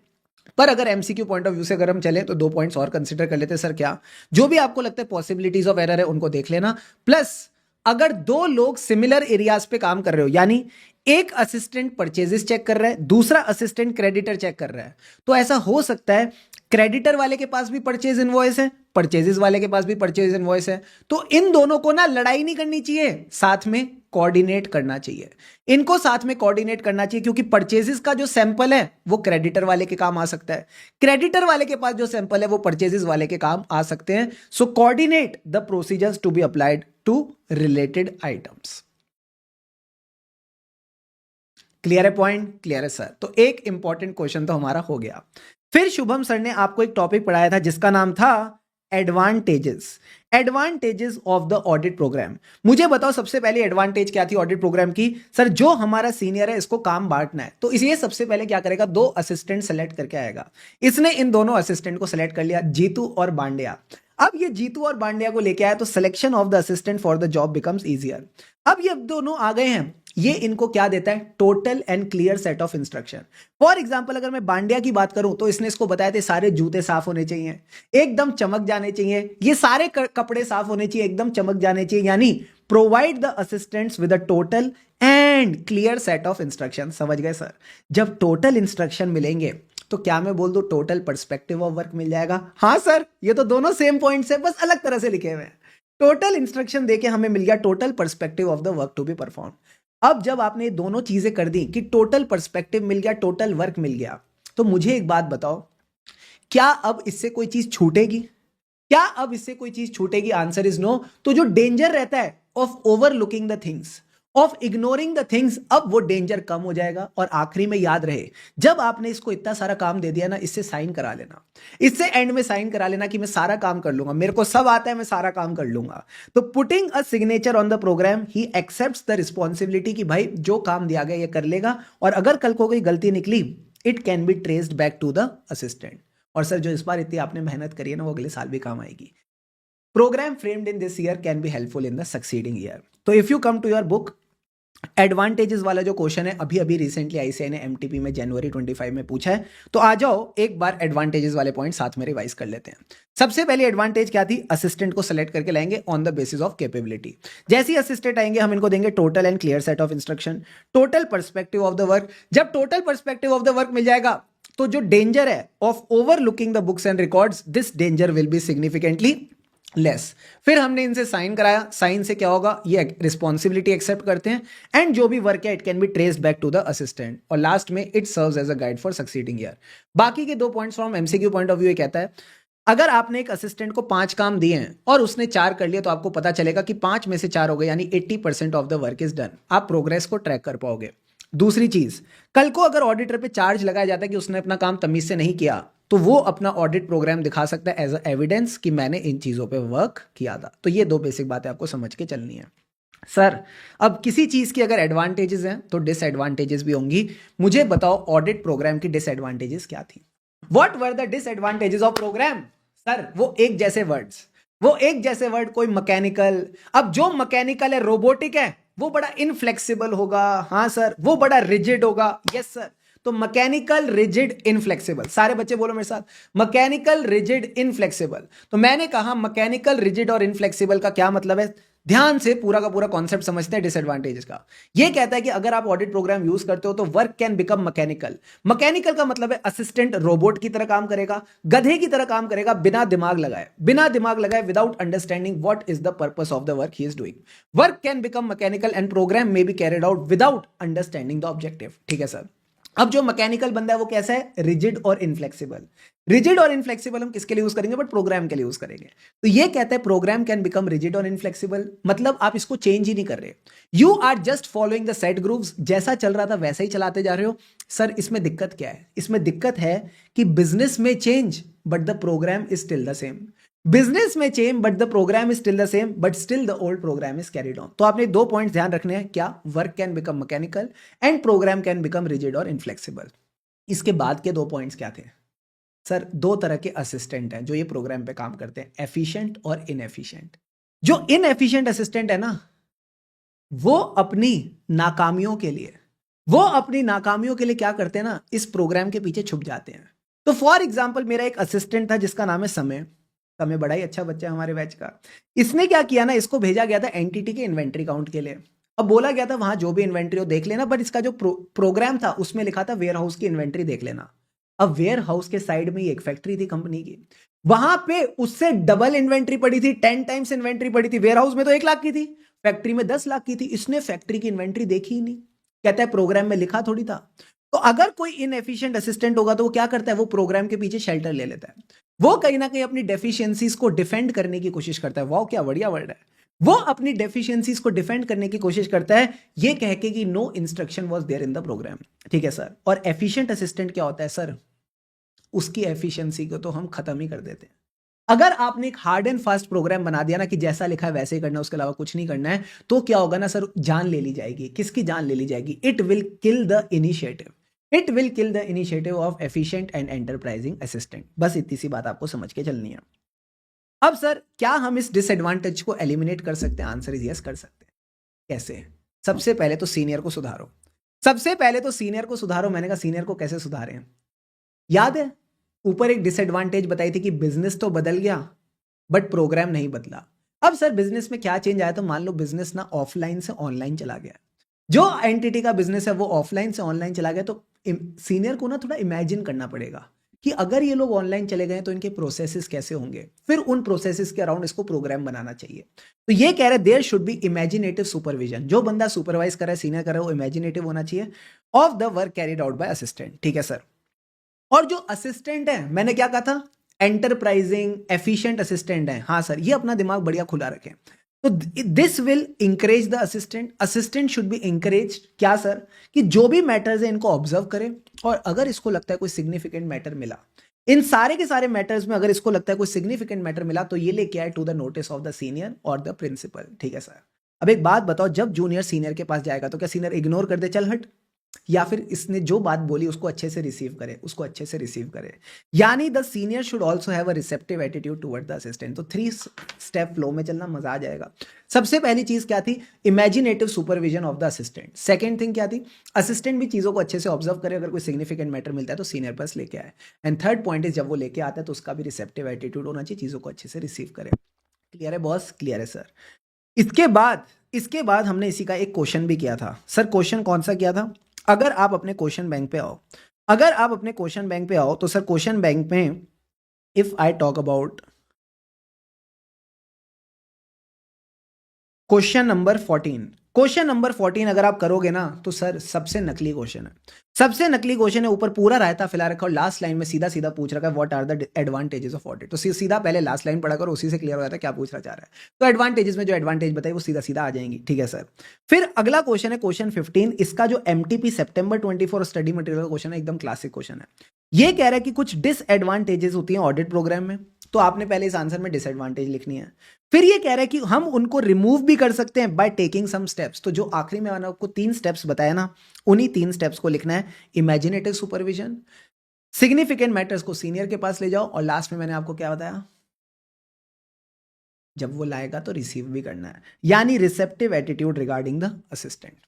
पर अगर एमसीक्यू पॉइंट ऑफ व्यू से अगर हम चले तो 2 पॉइंट्स और कंसिडर कर लेते हैं। सर क्या? जो भी आपको लगता है पॉसिबिलिटीज ऑफ एरर है उनको देख लेना, प्लस अगर 2 लोग सिमिलर एरियाज पे काम कर रहे हो, यानी एक असिस्टेंट परचेजेस चेक कर रहा है, दूसरा असिस्टेंट क्रेडिटर चेक कर रहा है, तो ऐसा हो सकता है क्रेडिटर वाले के पास भी परचेज इनवॉइस है, परचेजेस वाले के पास भी परचेज इनवॉइस है, तो इन दोनों को ना लड़ाई नहीं करनी चाहिए, साथ में कोऑर्डिनेट करना चाहिए। इनको साथ में कोऑर्डिनेट करना चाहिए क्योंकि परचेजेस का जो सैंपल है वो क्रेडिटर वाले के काम आ सकता है, क्रेडिटर वाले के पास जो सैंपल है वो परचेजेस वाले के काम आ सकते हैं। So coordinate the procedures to be applied to related items. Clear है पॉइंट? क्लियर है सर। तो एक इंपॉर्टेंट क्वेश्चन तो हमारा हो गया। फिर शुभम सर ने आपको एक टॉपिक पढ़ाया था जिसका नाम था advantages of the audit programme. मुझे बताओ सबसे पहले एडवांटेज क्या थी ऑडिट प्रोग्राम की? सर जो हमारा सीनियर है इसको काम बांटना है, तो इसलिए सबसे पहले क्या करेगा? 2 असिस्टेंट सेलेक्ट करके आएगा। इसने इन दोनों असिस्टेंट को सेलेक्ट कर लिया, जीतू और बांडिया। अब ये जीतू और बांडिया को लेके आया तो selection of the assistant for the job becomes easier. अब ये दोनों आ गए हैं, ये इनको क्या देता है? Total and clear set of instruction. For example अगर मैं बांडिया की बात करूं तो इसने इसको बताया थे सारे जूते साफ होने चाहिए, एकदम चमक जाने चाहिए, ये सारे कपड़े साफ होने चाहिए, एकदम चमक जाने चाहिए, यानी provide the assistants with a total and clear set of instruction. समझ गए सर? जब टोटल इंस्ट्रक्शन मिलेंगे तो क्या मैं बोल दूं टोटल पर्सपेक्टिव ऑफ वर्क मिल जाएगा? हाँ सर, ये तो दोनों सेम पॉइंट्स है, बस अलग तरह से लिखे हुए हैं। टोटल इंस्ट्रक्शन देके हमें मिल गया total perspective of the work to be perform. अब जब आपने ये दोनों चीजें कर दी कि टोटल पर्सपेक्टिव मिल गया, टोटल वर्क मिल गया, तो मुझे एक बात बताओ, क्या अब इससे कोई चीज छूटेगी? क्या अब इससे कोई चीज छूटेगी? Answer is no. तो जो डेंजर रहता है of overlooking the things, of ignoring the things, अब वो डेंजर कम हो जाएगा। और आखिरी में याद रहे, जब आपने इसको इतना सारा काम दे दिया ना, इससे साइन करा लेना, इससे एंड में साइन करा लेना कि मैं सारा काम कर लूंगा, मेरे को सब आता है, मैं सारा काम कर लूंगा। तो putting a signature on the programme, he accepts the responsibility कि भाई जो काम दिया गया ये कर लेगा, और अगर कल को कोई गलती निकली it can be traced back to the assistant. और सर जो इस बार इतनी आपने मेहनत करी है ना वो अगले साल भी काम आएगी। Programme framed in this year can be helpful in the succeeding year. तो if you come to your book, advantages वाला जो क्वेश्चन है अभी रिसेंटली आईसीआई ने एमटीपी में जनवरी 25 में पूछा है, तो आ जाओ एक बार एडवांटेजेस वाले पॉइंट साथ में रिवाइज कर लेते हैं। सबसे पहली एडवांटेज क्या थी? असिस्टेंट को सेलेक्ट करके लाएंगे on the basis of capability. जैसे ही असिस्टेंट आएंगे हम इनको देंगे total and clear set of instruction, total perspective of the work. जब total perspective of the work मिल जाएगा तो जो डेंजर है of overlooking the books and records, this danger will be significantly less. फिर हमने इनसे साइन कराया, साइन से क्या होगा? ये रिस्पॉन्सिबिलिटी एक्सेप्ट करते हैं एंड जो भी वर्क है it can be traced back to the assistant. और लास्ट में it serves as a guide for succeeding year. बाकी के 2 points from MCQ point of view ये कहता है, अगर आपने एक असिस्टेंट को 5 काम दिए हैं और उसने 4 कर लिए तो आपको पता चलेगा कि 5 में से 4 हो गए, यानी 80% of the work is done. आप प्रोग्रेस को ट्रैक कर पाओगे। दूसरी चीज, कल को अगर ऑडिटर पे चार्ज लगाया जाता है कि उसने अपना काम तमीज से नहीं किया, तो वो अपना ऑडिट प्रोग्राम दिखा सकता है एज अ एविडेंस कि मैंने इन चीजों पे वर्क किया था। तो ये 2 बेसिक बातें आपको समझ के चलनी है। सर अब किसी चीज की अगर एडवांटेजेस हैं तो डिसएडवांटेजेस भी होंगी। मुझे बताओ ऑडिट प्रोग्राम की डिसएडवांटेजेस क्या थी? What were the disadvantages of programme? Sir वो एक जैसे वर्ड, कोई मैकेनिकल। अब जो मैकेनिकल है, रोबोटिक है, वो बड़ा इनफ्लेक्सिबल होगा। हाँ सर, वो बड़ा रिजिड होगा। Yes sir. तो मैकेनिकल, रिजिड, इनफ्लेक्सिबल। सारे बच्चे बोलो मेरे साथ, मैकेनिकल, रिजिड, इनफ्लेक्सिबल। तो मैंने कहा मैकेनिकल, रिजिड और इनफ्लेक्सिबल का क्या मतलब है? ध्यान से पूरा का पूरा कॉन्सेप्ट समझते हैं डिसएडवांटेजेस का। यह कहता है कि अगर आप ऑडिट प्रोग्राम यूज करते हो तो work can become mechanical. Mechanical का मतलब है असिस्टेंट रोबोट की तरह काम करेगा, गधे की तरह काम करेगा, बिना दिमाग लगाए, without understanding what is the purpose of the work he is doing. Work can become mechanical and program may be carried out without understanding the objective. ठीक है सर। अब जो मैकेनिकल बंदा है वो कैसा है, रिजिड और इनफ्लेक्सिबल। रिजिड और इनफ्लेक्सिबल हम किसके लिए यूज करेंगे, बट प्रोग्राम के लिए यूज करेंगे। तो ये कहता है प्रोग्राम कैन बिकम रिजिड और इनफ्लेक्सिबल, मतलब आप इसको चेंज ही नहीं कर रहे, you are just following the set grooves, जैसा चल रहा था वैसा ही चलाते जा रहे हो। सर इसमें दिक्कत क्या है, इसमें दिक्कत है कि बिजनेस में change but the programme is still the same. Business में change but the programme is still the same, but still the old programme is carried on. तो आपने 2 पॉइंट्स ध्यान रखने हैं, क्या, work can become mechanical and programme can become rigid और inflexible. इसके बाद के 2 पॉइंट्स क्या थे, सर 2 तरह के असिस्टेंट हैं जो ये प्रोग्राम पे काम करते हैं, एफिशिएंट और इनएफिशिएंट। जो इनएफिशिएंट असिस्टेंट है ना, वो अपनी नाकामियों के लिए क्या करते हैं ना, इस प्रोग्राम के पीछे छुप जाते हैं। तो फॉर एग्जाम्पल मेरा एक असिस्टेंट था जिसका नाम है समय बड़ा ही अच्छा बच्चा है हमारे बैच का। इसने क्या किया ना, इसको भेजा गया था एंटिटी के इन्वेंट्री काउंट के लिए। अब बोला गया था वहां जो भी इन्वेंट्री हो देख लेना, बट इसका जो प्रोग्राम था उसमें लिखा था वेयर हाउस की इन्वेंट्री देख लेना। अब वेयर हाउस के साइड में ही एक फैक्ट्री थी कंपनी की, वहां पे उससे डबल इन्वेंट्री पड़ी थी, 10 टाइम्स इन्वेंट्री पड़ी थी। वेयर हाउस में तो 1 लाख की थी, फैक्ट्री में 10 लाख की थी। इसने फैक्ट्री की इन्वेंट्री देखी ही नहीं, कहता है प्रोग्राम में लिखा थोड़ी था। तो अगर कोई इनएफिशिएंट असिस्टेंट होगा तो वो क्या करता है, वो प्रोग्राम के पीछे शेल्टर ले लेता है, वो कहीं ना कहीं अपनी डेफिशिएंसीज को डिफेंड करने की कोशिश करता है। वाह क्या बढ़िया वर्ड है, वो अपनी डेफिशिएंसीज को डिफेंड करने की कोशिश करता है, ये कह के कि no instruction was there in the program. ठीक है सर। और एफिशिएंट असिस्टेंट क्या होता है सर, उसकी एफिशिएंसी को तो हम खत्म ही कर देते हैं। अगर आपने एक हार्ड एंड फास्ट प्रोग्राम बना दिया ना कि जैसा लिखा है वैसे ही करना है, उसके अलावा कुछ नहीं करना है, तो क्या होगा ना सर, जान ले ली जाएगी। किसकी जान ले ली जाएगी, it will kill the initiative, it will kill the initiative of efficient and enterprising assistant. बस इतनी सी बात आपको समझ के चलनी है। अब सर क्या हम इस डिसएडवांटेज को एलिमिनेट कर सकते हैं, आंसर इज यस, कर सकते हैं। कैसे, सबसे पहले तो सीनियर को सुधारो, मैंने कहा सीनियर को कैसे सुधारें, याद है ऊपर एक डिसएडवांटेज बताई थी कि बिजनेस तो बदल गया बट प्रोग्राम नहीं बदला। अब सर बिजनेस में क्या चेंज आया, तो मान लो बिजनेस ना ऑफलाइन से ऑनलाइन चला गया, जो एंटिटी का बिजनेस है वो ऑफलाइन से ऑनलाइन चला गया, तो सीनियर को ना थोड़ा इमेजिन करना पड़ेगा कि अगर ये लोग ऑनलाइन चले गए तो इनके प्रोसेसेस कैसे होंगे, फिर उन प्रोसेसेस के अराउंड इसको प्रोग्राम बनाना चाहिए। तो ये कह रहे हैं there should be imaginative supervision, जो बंदा सुपरवाइज कर रहा है, सीनियर कर रहा है, वो इमेजिनेटिव होना चाहिए of the work carried out by assistant. ठीक है सर। और जो असिस्टेंट है, मैंने क्या कहा था, एंटरप्राइजिंग एफिशिएंट असिस्टेंट है। हाँ सर, ये अपना दिमाग बढ़िया खुला रखें। तो this will encourage the assistant should B encourage, क्या सर, कि जो भी मैटर्स है इनको ऑब्जर्व करे, और अगर इसको लगता है कोई सिग्निफिकेंट मैटर मिला, इन सारे के सारे मैटर्स में अगर इसको लगता है कोई सिग्निफिकेंट मैटर मिला, तो ये लेके आए to the notice of the senior और द प्रिंसिपल। ठीक है सर। अब एक बात बताओ, जब जूनियर सीनियर के पास जाएगा तो क्या सीनियर इग्नोर कर दे, चल हट, या फिर इसने जो बात बोली उसको अच्छे से रिसीव करे, यानी the senior should also have a receptive attitude toward the assistant. तो 3 स्टेप फ्लो में चलना, मजा आ जाएगा। सबसे पहली चीज क्या थी, imaginative supervision of the assistant. Second thing क्या थी, असिस्टेंट भी चीजों को अच्छे से ऑब्जर्व करे, अगर कोई सिग्निफिकेंट मैटर मिलता है तो सीनियर पास लेके आए। एंड थर्ड पॉइंट इज, जब वो लेके आता है तो उसका भी रिसेप्टिव एटीट्यूड होना चाहिए, चीजों को अच्छे से रिसीव करे। क्लियर है बॉस, क्लियर है सर। इसके बाद हमने इसी का एक क्वेश्चन भी किया था। सर क्वेश्चन कौन सा किया था, अगर आप अपने क्वेश्चन बैंक पे आओ, तो सर क्वेश्चन बैंक में if I talk about question number 14 अगर आप करोगे ना तो सर सबसे नकली क्वेश्चन है, ऊपर पूरा रायता फैला रखा और लास्ट लाइन में सीधा पूछ रखा है what are the advantages of audit. तो सीधा पहले लास्ट लाइन पढ़ा करो, उसी से क्लियर हो जाता है क्या पूछना चाह रहा है। तो एडवांटेजेस में जो एडवांटेज बताए वो सीधा आ जाएंगी। ठीक है सर। फिर अगला क्वेश्चन है क्वेश्चन 15, इसका जो एमटीपी सितंबर 24 स्टडी मटेरियल का क्वेश्चन है, एकदम क्लासिक क्वेश्चन है। ये कह रहा है कि कुछ डिसएडवांटेजेस होती हैं ऑडिट प्रोग्राम में, तो आपने पहले इस आंसर में डिसएडवांटेज लिखनी है। फिर ये कह रहा है कि हम उनको रिमूव भी कर सकते हैं बाय टेकिंग सम स्टेप्स। तो जो आखिरी में मैंने आपको 3 स्टेप्स बताया ना, उन्हीं 3 स्टेप्स को लिखना है। इमेजिनेटिव सुपरविजन, सिग्निफिकेंट मैटर्स को सीनियर के पास ले जाओ, और लास्ट में मैंने आपको क्या बताया, जब वो लाएगा तो रिसीव भी करना है, यानी receptive attitude regarding the assistant.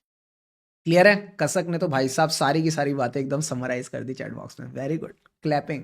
Clear है। कसक ने तो भाई साहब सारी की सारी बातें एकदम समराइज कर दी चैट बॉक्स में, वेरी गुड, क्लैपिंग।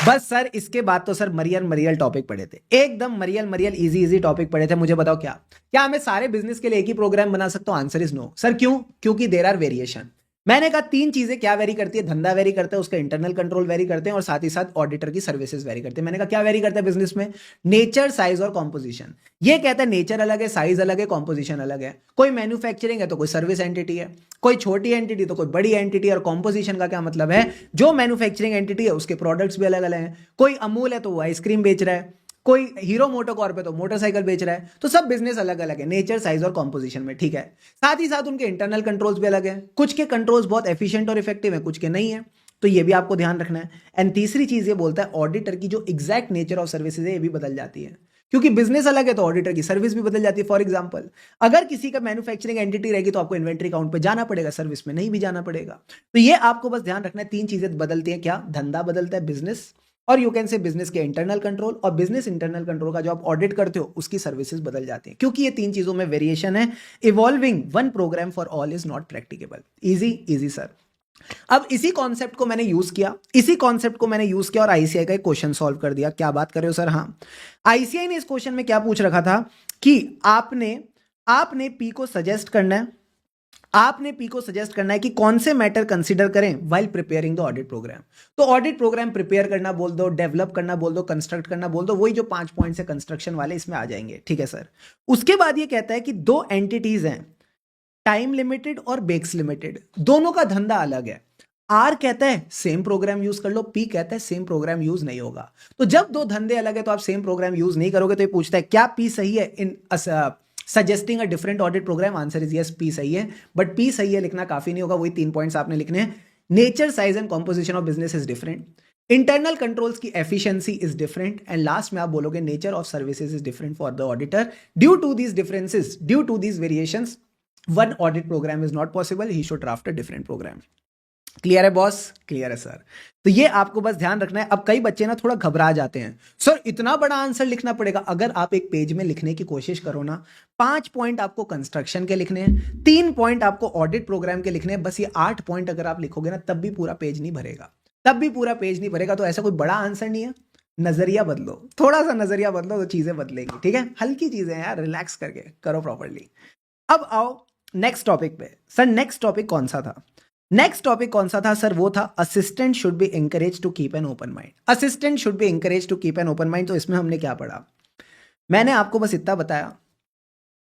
बस सर इसके बाद तो सर मरियल टॉपिक पढ़े थे, एकदम मरियल इजी टॉपिक पढ़े थे। मुझे बताओ क्या मैं सारे बिजनेस के लिए एक ही प्रोग्राम बना सकता हूं, आंसर इज नो। सर क्यों, क्योंकि देयर आर वेरिएशन। मैंने कहा तीन चीजें क्या वेरी करती है, धंधा वेरी करता है, उसका इंटरनल कंट्रोल वेरी करते हैं और साथ ही साथ ऑडिटर की सर्विसेज वेरी करते हैं। मैंने कहा क्या वेरी करता है बिजनेस में, नेचर, साइज और कॉम्पोजिशन। ये कहता है नेचर अलग है, साइज अलग है, कॉम्पोजिशन अलग है। कोई मैन्युफैक्चरिंग है तो कोई सर्विस एंटिटी है, कोई छोटी एंटिटी तो कोई बड़ी एंटिटी। और कॉम्पोजिशन का क्या मतलब है, जो मैन्युफैक्चरिंग एंटिटी है उसके प्रोडक्ट्स भी अलग अलग हैं। कोई अमूल है तो वो आइसक्रीम बेच रहा है, कोई हीरो मोटोकॉर्प है तो मोटरसाइकिल बेच रहा है। तो सब बिजनेस अलग अलग है नेचर, साइज और कॉम्पोजिशन में, ठीक है। साथ ही साथ उनके इंटरनल कंट्रोल्स भी अलग है, कुछ के कंट्रोल्स बहुत एफिशिएंट और इफेक्टिव है, कुछ के नहीं है। तो ये भी आपको ध्यान रखना है। एंड तीसरी चीज ये बोलता है ऑडिटर की जो एग्जैक्ट नेचर ऑफ सर्विसेज है ये भी बदल जाती है, क्योंकि बिजनेस अलग है तो ऑडिटर की सर्विस भी बदल जाती है। फॉर एग्जांपल, अगर किसी का मैन्युफैक्चरिंग एंटिटी रहेगी तो आपको इन्वेंट्री काउंट पे जाना पड़ेगा, सर्विस में नहीं भी जाना पड़ेगा। तो ये आपको बस ध्यान रखना है, तीन चीजें बदलती हैं। क्या, धंधा बदलता है, बिजनेस, और यू कैन से बिजनेस के इंटरनल कंट्रोल, और बिजनेस इंटरनल कंट्रोल का जो आप ऑडिट करते हो उसकी सर्विसेज बदल जाती हैं, क्योंकि ये तीन चीजों में वेरिएशन है। Evolving one program for all is not practicable. Easy easy sir. अब इसी कॉन्सेप्ट को मैंने यूज किया, और आईसीआई का एक क्वेश्चन सॉल्व कर दिया। क्या बात कर रहे हो सर? हाँ, आईसीआई ने इस क्वेश्चन में क्या पूछ रखा था कि आपने पी को सजेस्ट करना है कि कौन से मैटर कंसीडर करें while preparing the audit program. तो ऑडिट प्रोग्राम प्रिपेयर करना बोल दो, डेवलप करना बोल दो, कंस्ट्रक्ट करना बोल दो, वही जो 5 पॉइंट्स है कंस्ट्रक्शन वाले इसमें आ जाएंगे, ठीक है सर। उसके बाद ये कहता है कि दो एंटिटीज हैं, टाइम लिमिटेड और बेक्स लिमिटेड, दोनों का धंधा अलग है। आर कहता है सेम प्रोग्राम यूज कर लो, पी कहता है सेम प्रोग्राम यूज नहीं होगा। तो जब दो धंधे अलग है तो आप सेम प्रोग्राम यूज नहीं करोगे। तो ये पूछता है क्या पी सही है in suggesting a different audit programme. Answer is yes, P सही है। बट पी सही है लिखना काफी नहीं होगा, वही 3 पॉइंट्स आपने लिखने हैं। Nature, size and composition of business is different, internal controls की efficiency is different, and last में आप बोलोगे nature of services is different for the auditor. Due to these differences, due to these variations, one audit programme is not possible, he should draft a different programme. Clear है boss? Clear है sir. तो ये आपको बस ध्यान रखना है। अब कई बच्चे ना थोड़ा घबरा जाते हैं, सर इतना बड़ा आंसर लिखना पड़ेगा। अगर आप एक पेज में लिखने की कोशिश करो ना, 5 पॉइंट आपको कंस्ट्रक्शन के लिखने हैं, 3 पॉइंट आपको ऑडिट प्रोग्राम के लिखने हैं, बस ये 8 पॉइंट अगर आप लिखोगे ना तब भी पूरा पेज नहीं भरेगा, तो ऐसा कोई बड़ा आंसर नहीं है। नजरिया बदलो, थोड़ा सा नजरिया बदलो तो चीजें बदलेंगी, ठीक है। हल्की चीजें हैं यार, रिलैक्स करके करो प्रॉपरली। अब आओ नेक्स्ट टॉपिक पे। सर नेक्स्ट टॉपिक कौन सा था सर? वो था assistant should be encourage to keep an open mind. तो इसमें हमने क्या पढ़ा? मैंने आपको बस इतना बताया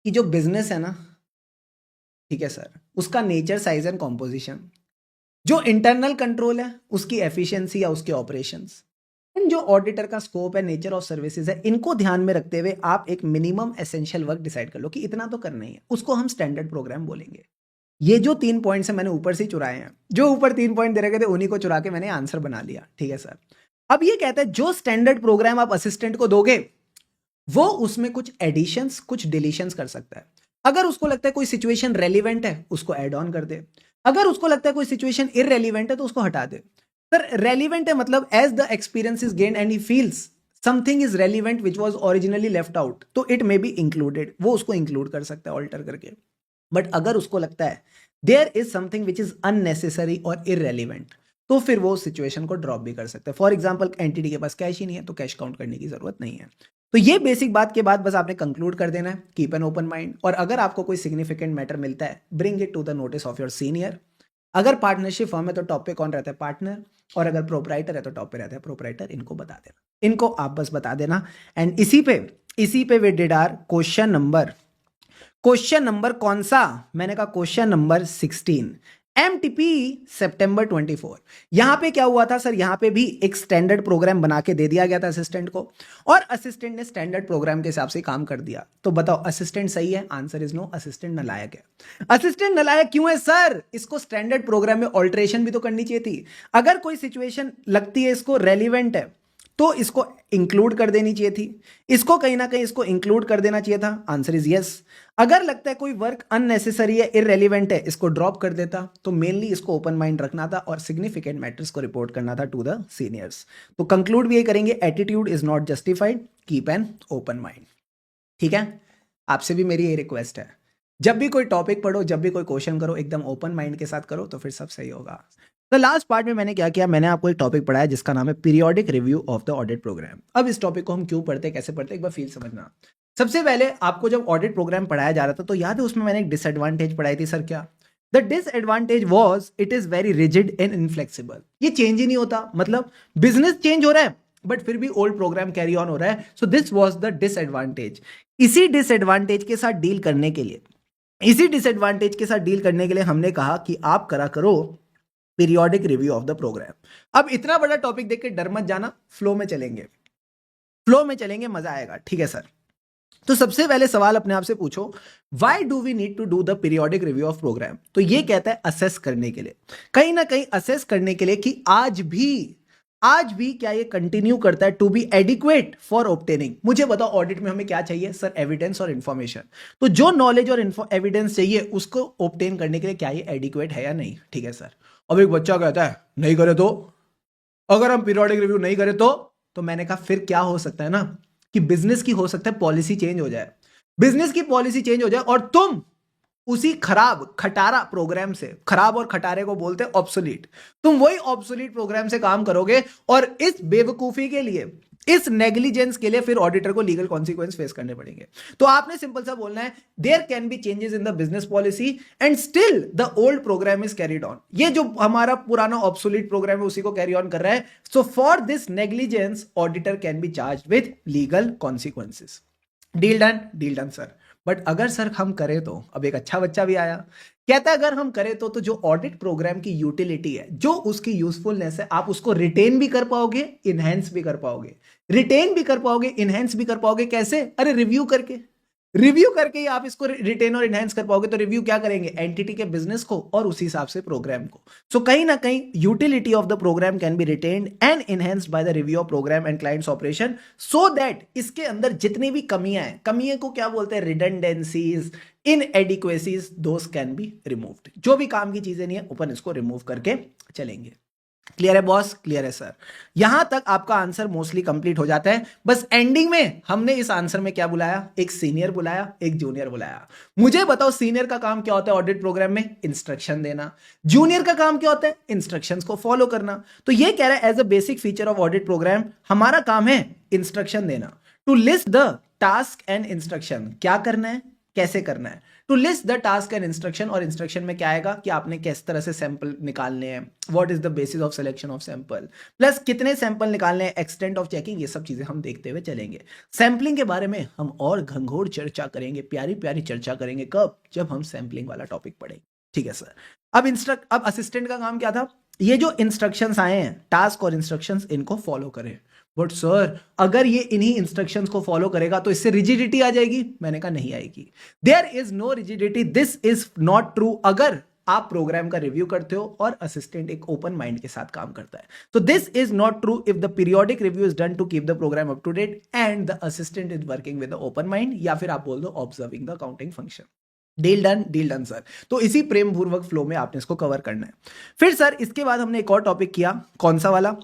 कि जो बिजनेस है ना, ठीक है सर, उसका नेचर, साइज एंड कॉम्पोजिशन, जो इंटरनल कंट्रोल है उसकी एफिशिएंसी या उसके ऑपरेशंस, जो ऑडिटर का स्कोप है, नेचर ऑफ सर्विसेज है, इनको ध्यान में रखते हुए आप एक मिनिमम एसेंशियल वर्क डिसाइड कर लो कि इतना तो करना ही है, उसको हम स्टैंडर्ड प्रोग्राम बोलेंगे। ये जो 3 पॉइंट्स है मैंने ऊपर से चुराए हैं, जो ऊपर 3 पॉइंट दे रखे थे उन्हीं को चुरा के मैंने आंसर बना लिया, ठीक है सर। अब ये कहता है जो स्टैंडर्ड प्रोग्राम आप असिस्टेंट को दोगे वो उसमें कुछ एडिशंस, कुछ डिलीशंस कर सकता है। अगर उसको लगता है कोई सिचुएशन रेलिवेंट है उसको ऐड ऑन कर दे, अगर उसको लगता है कोई सिचुएशन इररेलिवेंट है तो उसको हटा दे। सर रेलिवेंट है मतलब as the experience is gain and he feels something is relevant which was originally left out, तो इट मे बी इंक्लूडेड, वो उसको इंक्लूड कर सकता है ऑल्टर करके। बट अगर उसको लगता है there is something which is unnecessary और इररेलिवेंट, तो फिर वो सिचुएशन को ड्रॉप भी कर सकते हैं। फॉर एग्जाम्पल एंटिटी के पास कैश ही नहीं है तो कैश काउंट करने की जरूरत नहीं है। तो ये बेसिक बात के बाद बस आपने कंक्लूड कर देना है, कीप एन ओपन माइंड। और अगर आपको कोई सिग्निफिकेंट मैटर मिलता है, bring it to the notice of your senior. अगर पार्टनरशिप फर्म है तो टॉप पे कौन रहता है? पार्टनर। और अगर प्रोपराइटर है तो टॉप पे रहता है प्रोपराइटर। इनको बता देना, इनको आप बस बता देना। एंड इसी पे we did our question number कौन सा? मैंने कहा क्वेश्चन नंबर 16, एमटीपी सितंबर 24। यहां पे क्या हुआ था सर? यहां पे भी एक स्टैंडर्ड प्रोग्राम बना के दे दिया गया था असिस्टेंट को, और असिस्टेंट ने स्टैंडर्ड प्रोग्राम के हिसाब से काम कर दिया। तो बताओ असिस्टेंट सही है? आंसर इज नो, असिस्टेंट नालायक है। असिस्टेंट नालायक क्यों है सर? इसको स्टैंडर्ड प्रोग्राम में ऑल्टरेशन भी तो करनी चाहिए थी। अगर कोई सिचुएशन लगती है इसको रेलिवेंट है तो इसको इंक्लूड कर देनी चाहिए थी, इसको कहीं ना कहीं इसको इंक्लूड कर देना चाहिए था। Answer is yes. अगर लगता है कोई वर्क अननेसेसरी है, इररेलेवेंट है, इसको ड्रॉप कर देता। तो मेनली इसको ओपन माइंड रखना था और सिग्निफिकेंट मैटर्स को रिपोर्ट करना था टू द सीनियर्स। तो कंक्लूड भी यही करेंगे, attitude is not justified, keep an open mind. ठीक है, आपसे भी मेरी ये रिक्वेस्ट है, जब भी कोई टॉपिक पढ़ो, जब भी कोई क्वेश्चन करो, एकदम ओपन माइंड के साथ करो, तो फिर सब सही होगा। तो लास्ट पार्ट में मैंने क्या किया, मैंने आपको एक टॉपिक पढ़ाया जिसका नाम है periodic review of the audit program. अब इस टॉपिक को हम क्यों पढ़ते, कैसे पढ़ते, एक बार फील समझना। सबसे पहले आपको जब ऑडिट प्रोग्राम पढ़ाया जा रहा था तो याद है उसमें मैंने एक डिसएडवांटेज पढ़ाई थी सर, क्या? The disadvantage was it is very rigid and inflexible. ये चेंज ही नहीं होता, मतलब बिजनेस चेंज हो रहा है बट फिर भी ओल्ड प्रोग्राम कैरी ऑन हो रहा है। So this was the disadvantage. इसी डिसएडवांटेज के साथ डील करने के लिए हमने कहा कि आप करा करो periodic review of the program. अब इतना बड़ा टॉपिक देख के डर मत जाना, फ्लो में चलेंगे, मजा आएगा, ठीक है सर। तो सबसे पहले सवाल अपने आप से पूछो, why do we need to do the periodic review of program? तो ये कहता है असेस करने के लिए, कहीं ना कहीं असेस करने के लिए कि आज भी क्या ये कंटिन्यू करता है to be adequate for obtaining. मुझे बताओ ऑडिट में हमें क्या चाहिए सर? एविडेंस और इंफॉर्मेशन। तो जो नॉलेज और एविडेंस चाहिए उसको ऑब्टेन करने के लिए क्या ये एडिक्वेट है या नहीं? ठीक है सर। अब एक बच्चा कहता है नहीं करे तो, अगर हम पीरियोडिक रिव्यू नहीं करें तो मैंने कहा फिर क्या हो सकता है ना कि बिजनेस की हो सकता है पॉलिसी चेंज हो जाए, और तुम उसी खराब खटारा प्रोग्राम से, खराब और खटारे को बोलते हैं ऑब्सोलीट, तुम वही ऑब्सोलीट प्रोग्राम से काम करोगे और इस बेवकूफी के लिए, इस नेग्लिजेंस के लिए फिर ऑडिटर को लीगल कॉन्सिक्वेंस फेस करने पड़ेंगे। तो आपने सिंपल सा बोलना है there can be changes in the business policy and still the old programme is carried on. ये जो हमारा पुराना ऑब्सोलीट प्रोग्राम है उसी को कैरी ऑन कर रहा है। So for this negligence auditor can be charged with legal consequences. Deal done sir. But अगर सर हम करें तो, अब एक अच्छा बच्चा भी आया, कहता है अगर हम करें तो जो ऑडिट प्रोग्राम की यूटिलिटी है, जो उसकी यूजफुलनेस है, आप उसको रिटेन भी कर पाओगे, इनहेंस भी कर पाओगे। इनहेंस भी कर पाओगे कैसे? अरे रिव्यू करके ही आप इसको रिटेन और इनहेंस कर पाओगे। तो रिव्यू क्या करेंगे? एंटिटी के बिजनेस को और उसी हिसाब से प्रोग्राम को। सो कहीं ना कहीं utility of the program can be retained and enhanced by the review of program and clients operation, so that इसके अंदर जितनी भी कमियां को क्या बोलते हैं? Redundancies, inadequacies, those can be removed. जो भी काम की चीजें नहीं है अपन इसको रिमूव करके चलेंगे। क्लियर है बॉस? क्लियर है सर। यहां तक आपका आंसर मोस्टली कंप्लीट हो जाता है। बस एंडिंग में हमने इस आंसर में क्या बुलाया? एक सीनियर बुलाया, एक जूनियर बुलाया। मुझे बताओ सीनियर का काम क्या होता है ऑडिट प्रोग्राम में? इंस्ट्रक्शन देना। जूनियर का काम क्या होता है? इंस्ट्रक्शंस को फॉलो करना। तो ये कह रहा है as a basic feature of audit program हमारा काम है इंस्ट्रक्शन देना। To list the task and instruction, क्या करना है, कैसे करना है। To list the task and instruction, और इंस्ट्रक्शन में क्या आएगा कि आपने किस तरह से सैंपल निकालने हैं, what is the basis of selection of sample, plus कितने सैंपल निकालने हैं, एक्सटेंट ऑफ चेकिंग, ये सब चीजें हम देखते हुए चलेंगे। सैंपलिंग के बारे में हम और घंघोर चर्चा करेंगे, प्यारी प्यारी चर्चा करेंगे। कब? जब हम सैंपलिंग वाला टॉपिक पढ़ेंगे। ठीक है सर। अब असिस्टेंट का काम क्या था? ये जो इंस्ट्रक्शंस आए हैं, टास्क और इंस्ट्रक्शंस, इनको फॉलो करें। बट सर अगर ये इन्हीं इंस्ट्रक्शंस को फॉलो करेगा तो इससे रिजिडिटी आ जाएगी। मैंने कहा नहीं आएगी। There is no rigidity, this is not true अगर आप प्रोग्राम का रिव्यू करते हो और असिस्टेंट एक ओपन माइंड के साथ काम करता है। तो this is not true if the periodic review is done to keep the program up to date and the assistant is working with the open mind, या फिर आप बोल दो observing the accounting function. Deal done sir. तो इसी प्रेम पूर्वक flow में आपने इसको कवर करना है। फिर सर इसके बाद हमने एक और टॉपिक किया, कौन सा वाला?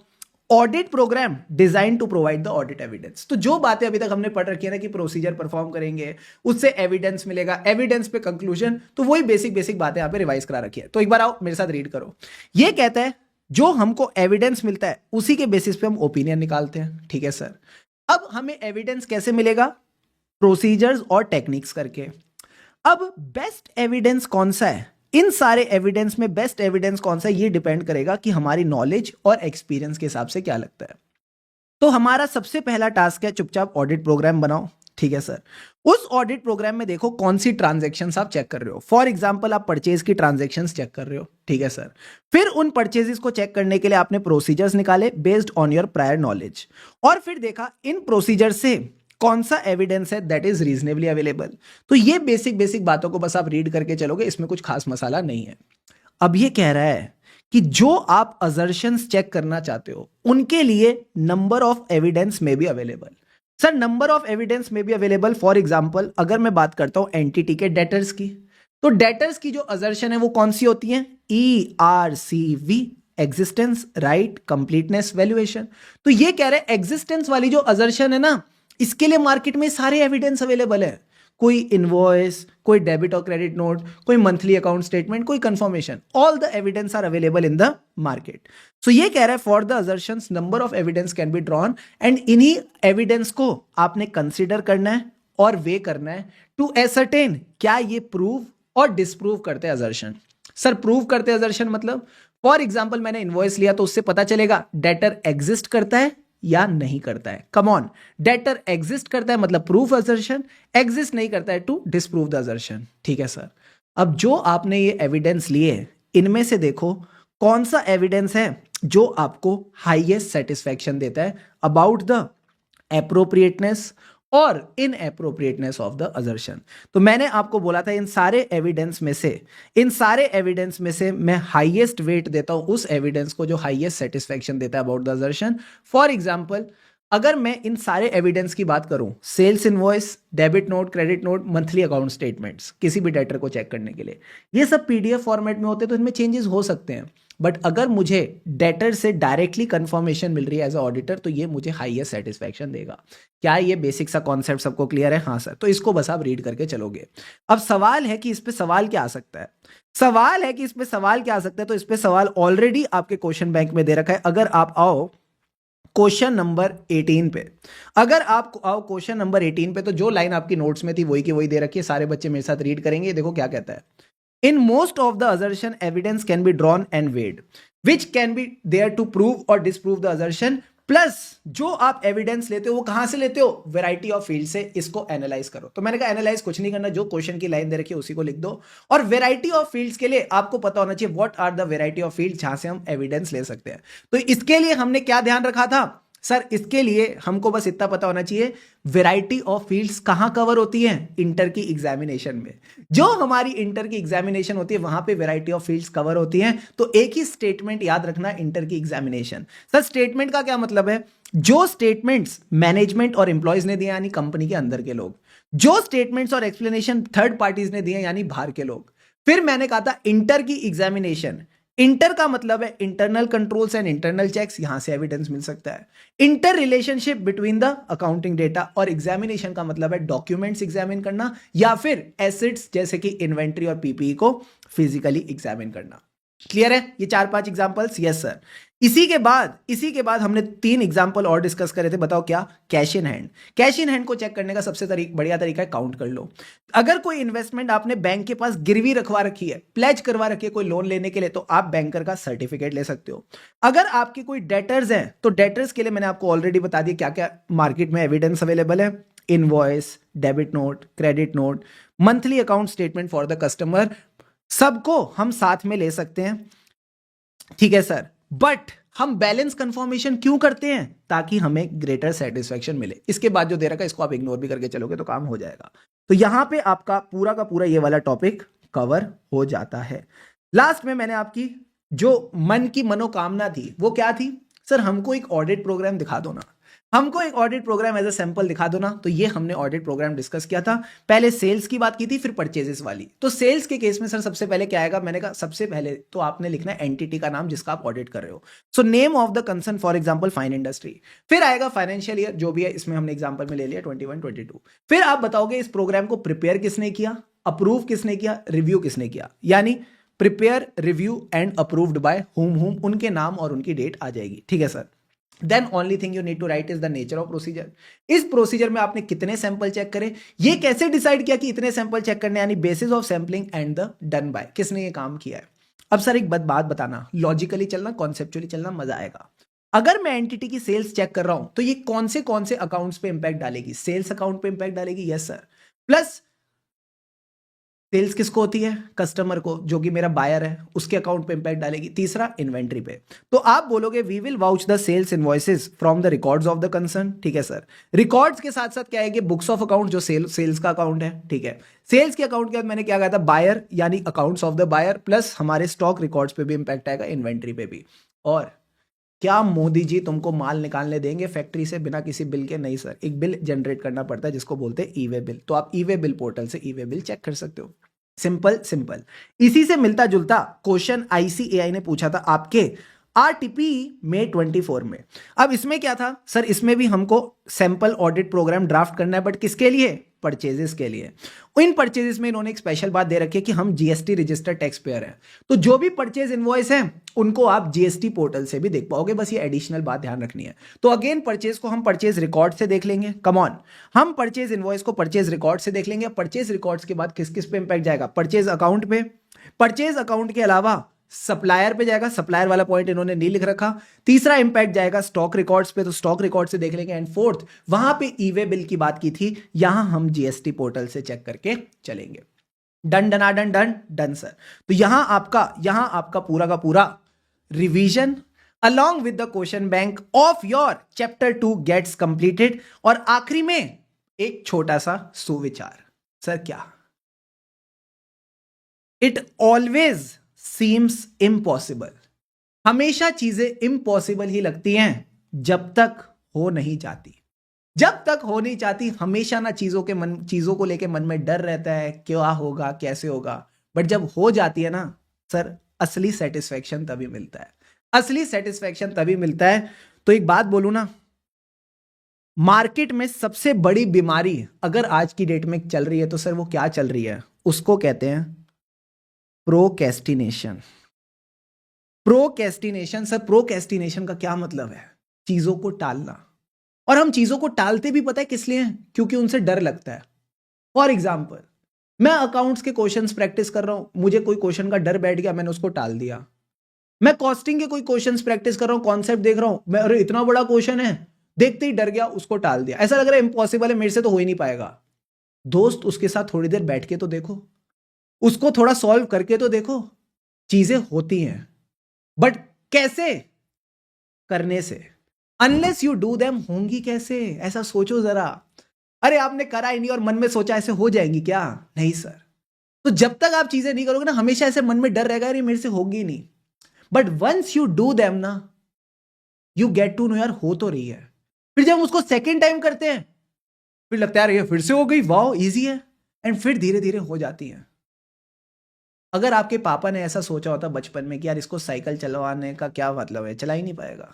Audit program design to provide the audit evidence. तो जो बातें अभी तक हमने पढ़ रखी है ना कि प्रोसीजर परफॉर्म करेंगे, उससे एविडेंस मिलेगा, एविडेंस पे कंक्लूजन, तो वही बेसिक बातें यहाँ पे रिवाइज करा रखी है। तो एक बार आओ मेरे साथ रीड करो। ये कहता है जो हमको एविडेंस मिलता है उसी के बेसिस पे हम ओपिनियन निकालते हैं। ठीक है सर। अब हमें एविडेंस कैसे मिलेगा? प्रोसीजर्स और टेक्निक्स करके। अब बेस्ट एविडेंस कौन सा है? इन सारे एविडेंस में बेस्ट एविडेंस कौन सा है ये डिपेंड करेगा कि हमारी नॉलेज और एक्सपीरियंस के हिसाब से क्या लगता है। तो हमारा सबसे पहला टास्क है चुपचाप ऑडिट प्रोग्राम बनाओ। ठीक है सर। उस ऑडिट प्रोग्राम में देखो कौन सी ट्रांजैक्शंस आप चेक कर रहे हो। फॉर एग्जांपल आप परचेज की ट्रांजैक्शंस चेक कर रहे हो। ठीक है सर। फिर उन परचेजेस को चेक करने के लिए आपने प्रोसीजर्स निकाले based on your prior knowledge, और फिर देखा इन प्रोसीजर से कौन सा एविडेंस है दैट इज रीजनेबली अवेलेबल। तो ये बेसिक बातों को बस आप रीड करके चलोगे, इसमें कुछ खास मसाला नहीं है। अब ये कह रहा है कि जो आप असर्शंस चेक करना चाहते हो उनके लिए नंबर ऑफ एविडेंस में भी available. Sir number of evidence में भी अवेलेबल। फॉर एग्जांपल अगर मैं बात करता हूं एंटिटी के डेटर्स की, तो डेटर्स की जो असर्शन है वो कौन सी होती है? ERCV, existence, right, completeness, valuation. तो ये कह रहे हैं एग्जिस्टेंस वाली जो असर्शन है ना, इसके लिए मार्केट में सारे एविडेंस अवेलेबल है। कोई इनवॉइस, कोई डेबिट और क्रेडिट नोट, कोई मंथली अकाउंट स्टेटमेंट, कोई confirmation, all the evidence are available in the market. So ये कह रहा है for the assertions number of evidence can be drawn and इन्हीं एविडेंस को आपने कंसीडर करना है और वे करना है टू एसर्टेन क्या ये प्रूव और डिसप्रूव करते हैं असर्शन। सर प्रूव करते असर्शन मतलब फॉर एग्जांपल मैंने इनवॉइस लिया तो उससे पता चलेगा डेटर एग्जिस्ट करता है या नहीं करता है। कम ऑन, डेटर एग्जिस्ट करता है मतलब प्रूफ असर्शन, एग्जिस्ट नहीं करता है टू डिसप्रूव द असर्शन। ठीक है सर, अब जो आपने ये एविडेंस लिए इनमें से देखो कौन सा एविडेंस है जो आपको हाईएस्ट सेटिस्फैक्शन देता है अबाउट द एप्रोप्रिएटनेस और इन एप्रोप्रिएटनेस ऑफ द असर्शन। तो मैंने आपको बोला था इन सारे एविडेंस में से मैं हाईएस्ट वेट देता हूं उस एविडेंस को जो हाईएस्ट सेटिस्फैक्शन देता है about the assertion. For example अगर मैं इन सारे एविडेंस की बात करूं, sales invoice, debit note, credit note, monthly account statements, किसी भी डेटर को चेक करने के लिए, ये सब पीडीएफ फॉर्मेट में होते हैं तो इनमें चेंजेस हो सकते हैं, बट अगर मुझे डेटर से डायरेक्टली कंफर्मेशन मिल रही है एज अ ऑडिटर तो ये मुझे हाईएस्ट सेटिस्फैक्शन देगा। क्या ये बेसिक सा कॉन्सेप्ट सबको क्लियर है? हाँ सर, तो इसको बस आप रीड करके चलोगे। अब सवाल है कि इस पे सवाल क्या आ सकता है, तो इस पे सवाल ऑलरेडी आपके क्वेश्चन बैंक में दे रखा है। अगर आप आओ क्वेश्चन नंबर 18 पे, तो जो लाइन आपकी नोट्स में थी वही की वही दे रखी है, सारे बच्चे मेरे साथ रीड करेंगे। देखो क्या कहता है, in most of the assertion evidence can be drawn and weighed which can be there to prove और डिसप्रूव द असर्शन। प्लस जो आप एविडेंस लेते हो वो कहां से लेते हो? वैरायटी ऑफ फील्ड से। इसको एनालाइज करो। तो मैंने कहा एनालाइज कुछ नहीं करना, जो क्वेश्चन की लाइन दे रखी है उसी को लिख दो। और वैरायटी ऑफ फील्ड्स के लिए आपको पता होना चाहिए what are the variety of field जहां से हम एविडेंस ले सकते हैं। तो इसके लिए हमने क्या ध्यान रखा था सर? इसके लिए हमको बस इतना पता होना चाहिए वैरायटी ऑफ फील्ड्स कहां कवर होती हैं? इंटर की एग्जामिनेशन में। जो हमारी इंटर की एग्जामिनेशन होती है वहां पे वैरायटी ऑफ फील्ड्स कवर होती हैं। तो एक ही स्टेटमेंट याद रखना, इंटर की एग्जामिनेशन। सर स्टेटमेंट का क्या मतलब है? जो स्टेटमेंट्स मैनेजमेंट और एम्प्लॉयज ने दिए यानी कंपनी के अंदर के लोग, जो स्टेटमेंट्स और एक्सप्लेनेशन थर्ड पार्टीज ने दिए यानी बाहर के लोग। फिर मैंने कहा था इंटर की एग्जामिनेशन, इंटर का मतलब है internal controls and internal checks, यहां से एविडेंस मिल सकता है। Inter relationship between the accounting data, और एग्जामिनेशन का मतलब है डॉक्यूमेंट्स एग्जामिन करना या फिर एसेट्स जैसे कि इन्वेंट्री और पीपीई को फिजिकली एग्जामिन करना। क्लियर है? ये 4-5 एग्जांपल्स। Yes sir. इसी के बाद हमने 3 एग्जांपल और डिस्कस करे थे। बताओ क्या? Cash in hand. Cash in hand को चेक करने का सबसे बढ़िया तरीका है काउंट कर लो। अगर कोई इन्वेस्टमेंट आपने बैंक के पास गिरवी रखवा रखी है, प्लेज करवा रखी है कोई लोन लेने के लिए, तो आप बैंकर का सर्टिफिकेट ले सकते हो। अगर आपके कोई डेटर्स हैं तो डेटर्स के लिए मैंने आपको ऑलरेडी बता दिया क्या क्या मार्केट में एविडेंस अवेलेबल है। Invoice, debit note, credit note, monthly account statement for the customer, सबको हम साथ में ले सकते हैं। ठीक है सर, बट हम बैलेंस कंफर्मेशन क्यों करते हैं? ताकि हमें ग्रेटर सेटिस्फैक्शन मिले। इसके बाद जो दे रखा है इसको आप इग्नोर भी करके चलोगे तो काम हो जाएगा। तो यहां पे आपका पूरा का पूरा ये वाला टॉपिक कवर हो जाता है। लास्ट में मैंने आपकी जो मन की मनोकामना थी वो क्या थी? सर हमको एक ऑडिट प्रोग्राम दिखा दो ना, हमको एक audit program as a sample दिखा दो ना। तो ये हमने ऑडिट प्रोग्राम डिस्कस किया था। पहले सेल्स की बात की थी, फिर परचेजेस वाली। तो सेल्स के केस में सर सबसे पहले क्या आएगा? मैंने कहा सबसे पहले तो आपने लिखना है एंटिटी का नाम जिसका आप ऑडिट कर रहे हो। So name of the concern, for example fine industry. फिर आएगा फाइनेंशियल ईयर जो भी है, इसमें हमने एग्जांपल में ले लिया 21-22। फिर आप बताओगे इस प्रोग्राम को प्रिपेयर किसने किया, अप्रूव किसने किया, रिव्यू किसने किया। यानी prepare, review and approved by whom, उनके नाम और उनकी डेट आ जाएगी। ठीक है sir. Then only thing you need to write is the nature of procedure. इस प्रोसीजर में आपने कितने सैंपल चेक करे, ये कैसे डिसाइड किया कि इतने सैंपल चेक करने, यानी basis of sampling and the done by, किसने ये काम किया है। अब सर एक बात बताना, लॉजिकली चलना, कॉन्सेप्चुअली चलना, मजा आएगा। अगर मैं एंटिटी की सेल्स चेक कर रहा हूं तो ये कौन से अकाउंट्स पे इंपैक्ट डालेगी? सेल्स अकाउंट पे इंपैक्ट डालेगी। Yes sir. प्लस सेल्स किसको होती है? कस्टमर को, जो कि मेरा बायर है, उसके अकाउंट पे इंपैक्ट डालेगी। तीसरा इन्वेंट्री पे। तो आप बोलोगे we will vouch the sales invoices from the records of the concern. ठीक है सर। रिकॉर्ड्स के साथ साथ क्या आएगी? बुक्स ऑफ अकाउंट, जो सेल्स का अकाउंट है। ठीक है। सेल्स के अकाउंट के बाद मैंने क्या कहा था? बायर, यानी accounts of the buyer, plus हमारे स्टॉक रिकॉर्ड्स पे भी इंपैक्ट आएगा, इन्वेंट्री पे भी। और क्या मोदी जी तुमको माल निकालने देंगे फैक्ट्री से बिना किसी बिल के? नहीं सर, एक बिल जनरेट करना पड़ता है जिसको बोलते हैं ई वे बिल। तो आप ई वे बिल पोर्टल से ई वे बिल चेक कर सकते हो। सिंपल। इसी से मिलता जुलता क्वेश्चन आईसीएआई ने पूछा था आपके RTP मई 24 में। अब इसमें क्या था सर, इसमें भी हमको सैंपल ऑडिट प्रोग्राम ड्राफ्ट करना है, बट किसके लिए? परचेजेस के लिए। इन परचेजेस में इन्होंने एक स्पेशल बात दे रखी है कि हम जीएसटी रजिस्टर्ड टैक्स पेयर हैं, तो जो भी परचेज इनवॉइस है उनको आप जीएसटी पोर्टल से भी देख पाओगे, बस ये एडिशनल बात ध्यान रखनी है। तो अगेन परचेज को हम परचेज रिकॉर्ड से देख लेंगे, कम ऑन, हम परचेज इनवॉइस को परचेज रिकॉर्ड से देख लेंगे। परचेज रिकॉर्ड्स के बाद किस किस पे इंपैक्ट जाएगा? परचेज अकाउंट पे, परचेज अकाउंट के अलावा सप्लायर पे जाएगा, सप्लायर वाला पॉइंट इन्होंने नहीं लिख रखा। तीसरा इंपैक्ट जाएगा स्टॉक रिकॉर्ड्स पे, तो स्टॉक रिकॉर्ड से देख लेंगे। एंड फोर्थ, वहां पे ई वे बिल की बात की थी, यहां हम जीएसटी पोर्टल से चेक करके चलेंगे। Done done done done done sir. तो यहां आपका पूरा का पूरा revision along with the question bank of your chapter 2 gets completed। और आखिरी में एक छोटा सा सुविचार, सर क्या? It always seems impossible. हमेशा चीजें इम्पॉसिबल ही लगती हैं जब तक हो नहीं जाती। जब तक हो नहीं जाती हमेशा ना चीजों को लेके मन में डर रहता है, क्या होगा कैसे होगा, बट जब हो जाती है ना सर, असली सेटिस्फेक्शन तभी मिलता है, असली सेटिस्फेक्शन तभी मिलता है। तो एक बात बोलूं ना, मार्केट में सबसे बड़ी बीमारी अगर आज की डेट में चल रही है तो सर वो क्या चल रही है? उसको कहते हैं प्रोक्रेस्टिनेशन। प्रोक्रेस्टिनेशन सर, प्रोक्रेस्टिनेशन का क्या मतलब है? चीजों को टालना। और हम चीजों को टालते भी पता है किस लिए? क्योंकि उनसे डर लगता है। फॉर एग्जाम्पल, मैं अकाउंट्स के क्वेश्चंस प्रैक्टिस कर रहा हूं, मुझे कोई क्वेश्चन का डर बैठ गया, मैंने उसको टाल दिया। मैं कॉस्टिंग के कोई क्वेश्चंस प्रैक्टिस कर रहा हूं, कॉन्सेप्ट देख रहा हूं, मैं अरे इतना बड़ा क्वेश्चन है, देखते ही डर गया, उसको टाल दिया। ऐसा लग रहा है इम्पॉसिबल है, मेरे से तो हो ही नहीं पाएगा। दोस्त, उसके साथ थोड़ी देर बैठ के तो देखो, उसको थोड़ा सॉल्व करके तो देखो। चीजें होती हैं, बट कैसे? करने से। अनलेस यू डू देम, होंगी कैसे? ऐसा सोचो जरा। अरे आपने करा ही नहीं और मन में सोचा ऐसे हो जाएंगी क्या? नहीं सर। तो जब तक आप चीजें नहीं करोगे ना, हमेशा ऐसे मन में डर रहेगा, अरे मेरे से होगी नहीं। But once you do them ना, यू गेट टू नो यार हो तो रही है। फिर जब उसको सेकेंड टाइम करते हैं फिर लगता है यार ये फिर से हो गई, वाओ इजी है, एंड फिर धीरे धीरे हो जाती है। अगर आपके पापा ने ऐसा सोचा होता बचपन में कि यार इसको साइकिल चलवाने का क्या मतलब है, चला ही नहीं पाएगा,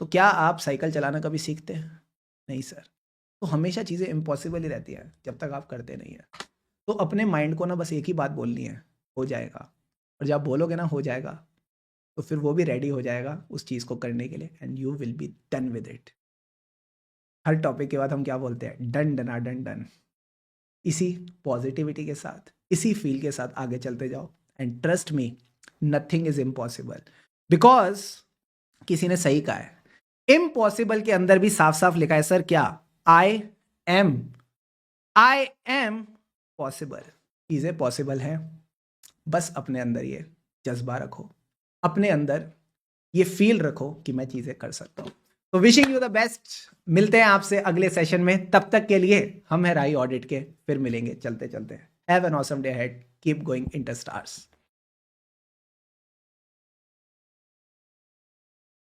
तो क्या आप साइकिल चलाना कभी सीखते हैं? नहीं सर। तो हमेशा चीज़ें इम्पॉसिबल ही रहती हैं जब तक आप करते नहीं हैं। तो अपने माइंड को ना बस एक ही बात बोलनी है, हो जाएगा। और जब बोलोगे ना हो जाएगा, तो फिर वो भी रेडी हो जाएगा उस चीज़ को करने के लिए, and you will be done with it. हर टॉपिक के बाद हम क्या बोलते हैं? डन डना डन डन। इसी पॉजिटिविटी के साथ, इसी फील के साथ आगे चलते जाओ, and trust me, nothing is impossible. Because किसी ने सही कहा है, इम्पॉसिबल के अंदर भी साफ साफ लिखा है सर क्या? I am possible. चीजें पॉसिबल हैं, बस अपने अंदर ये जज्बा रखो, अपने अंदर ये फील रखो कि मैं चीजें कर सकता हूं। तो विशिंग यू द बेस्ट। मिलते हैं आपसे अगले सेशन में, तब तक के लिए हम हैं राई ऑडिट के, फिर मिलेंगे चलते चलते। Have an awesome day ahead, keep going inter stars.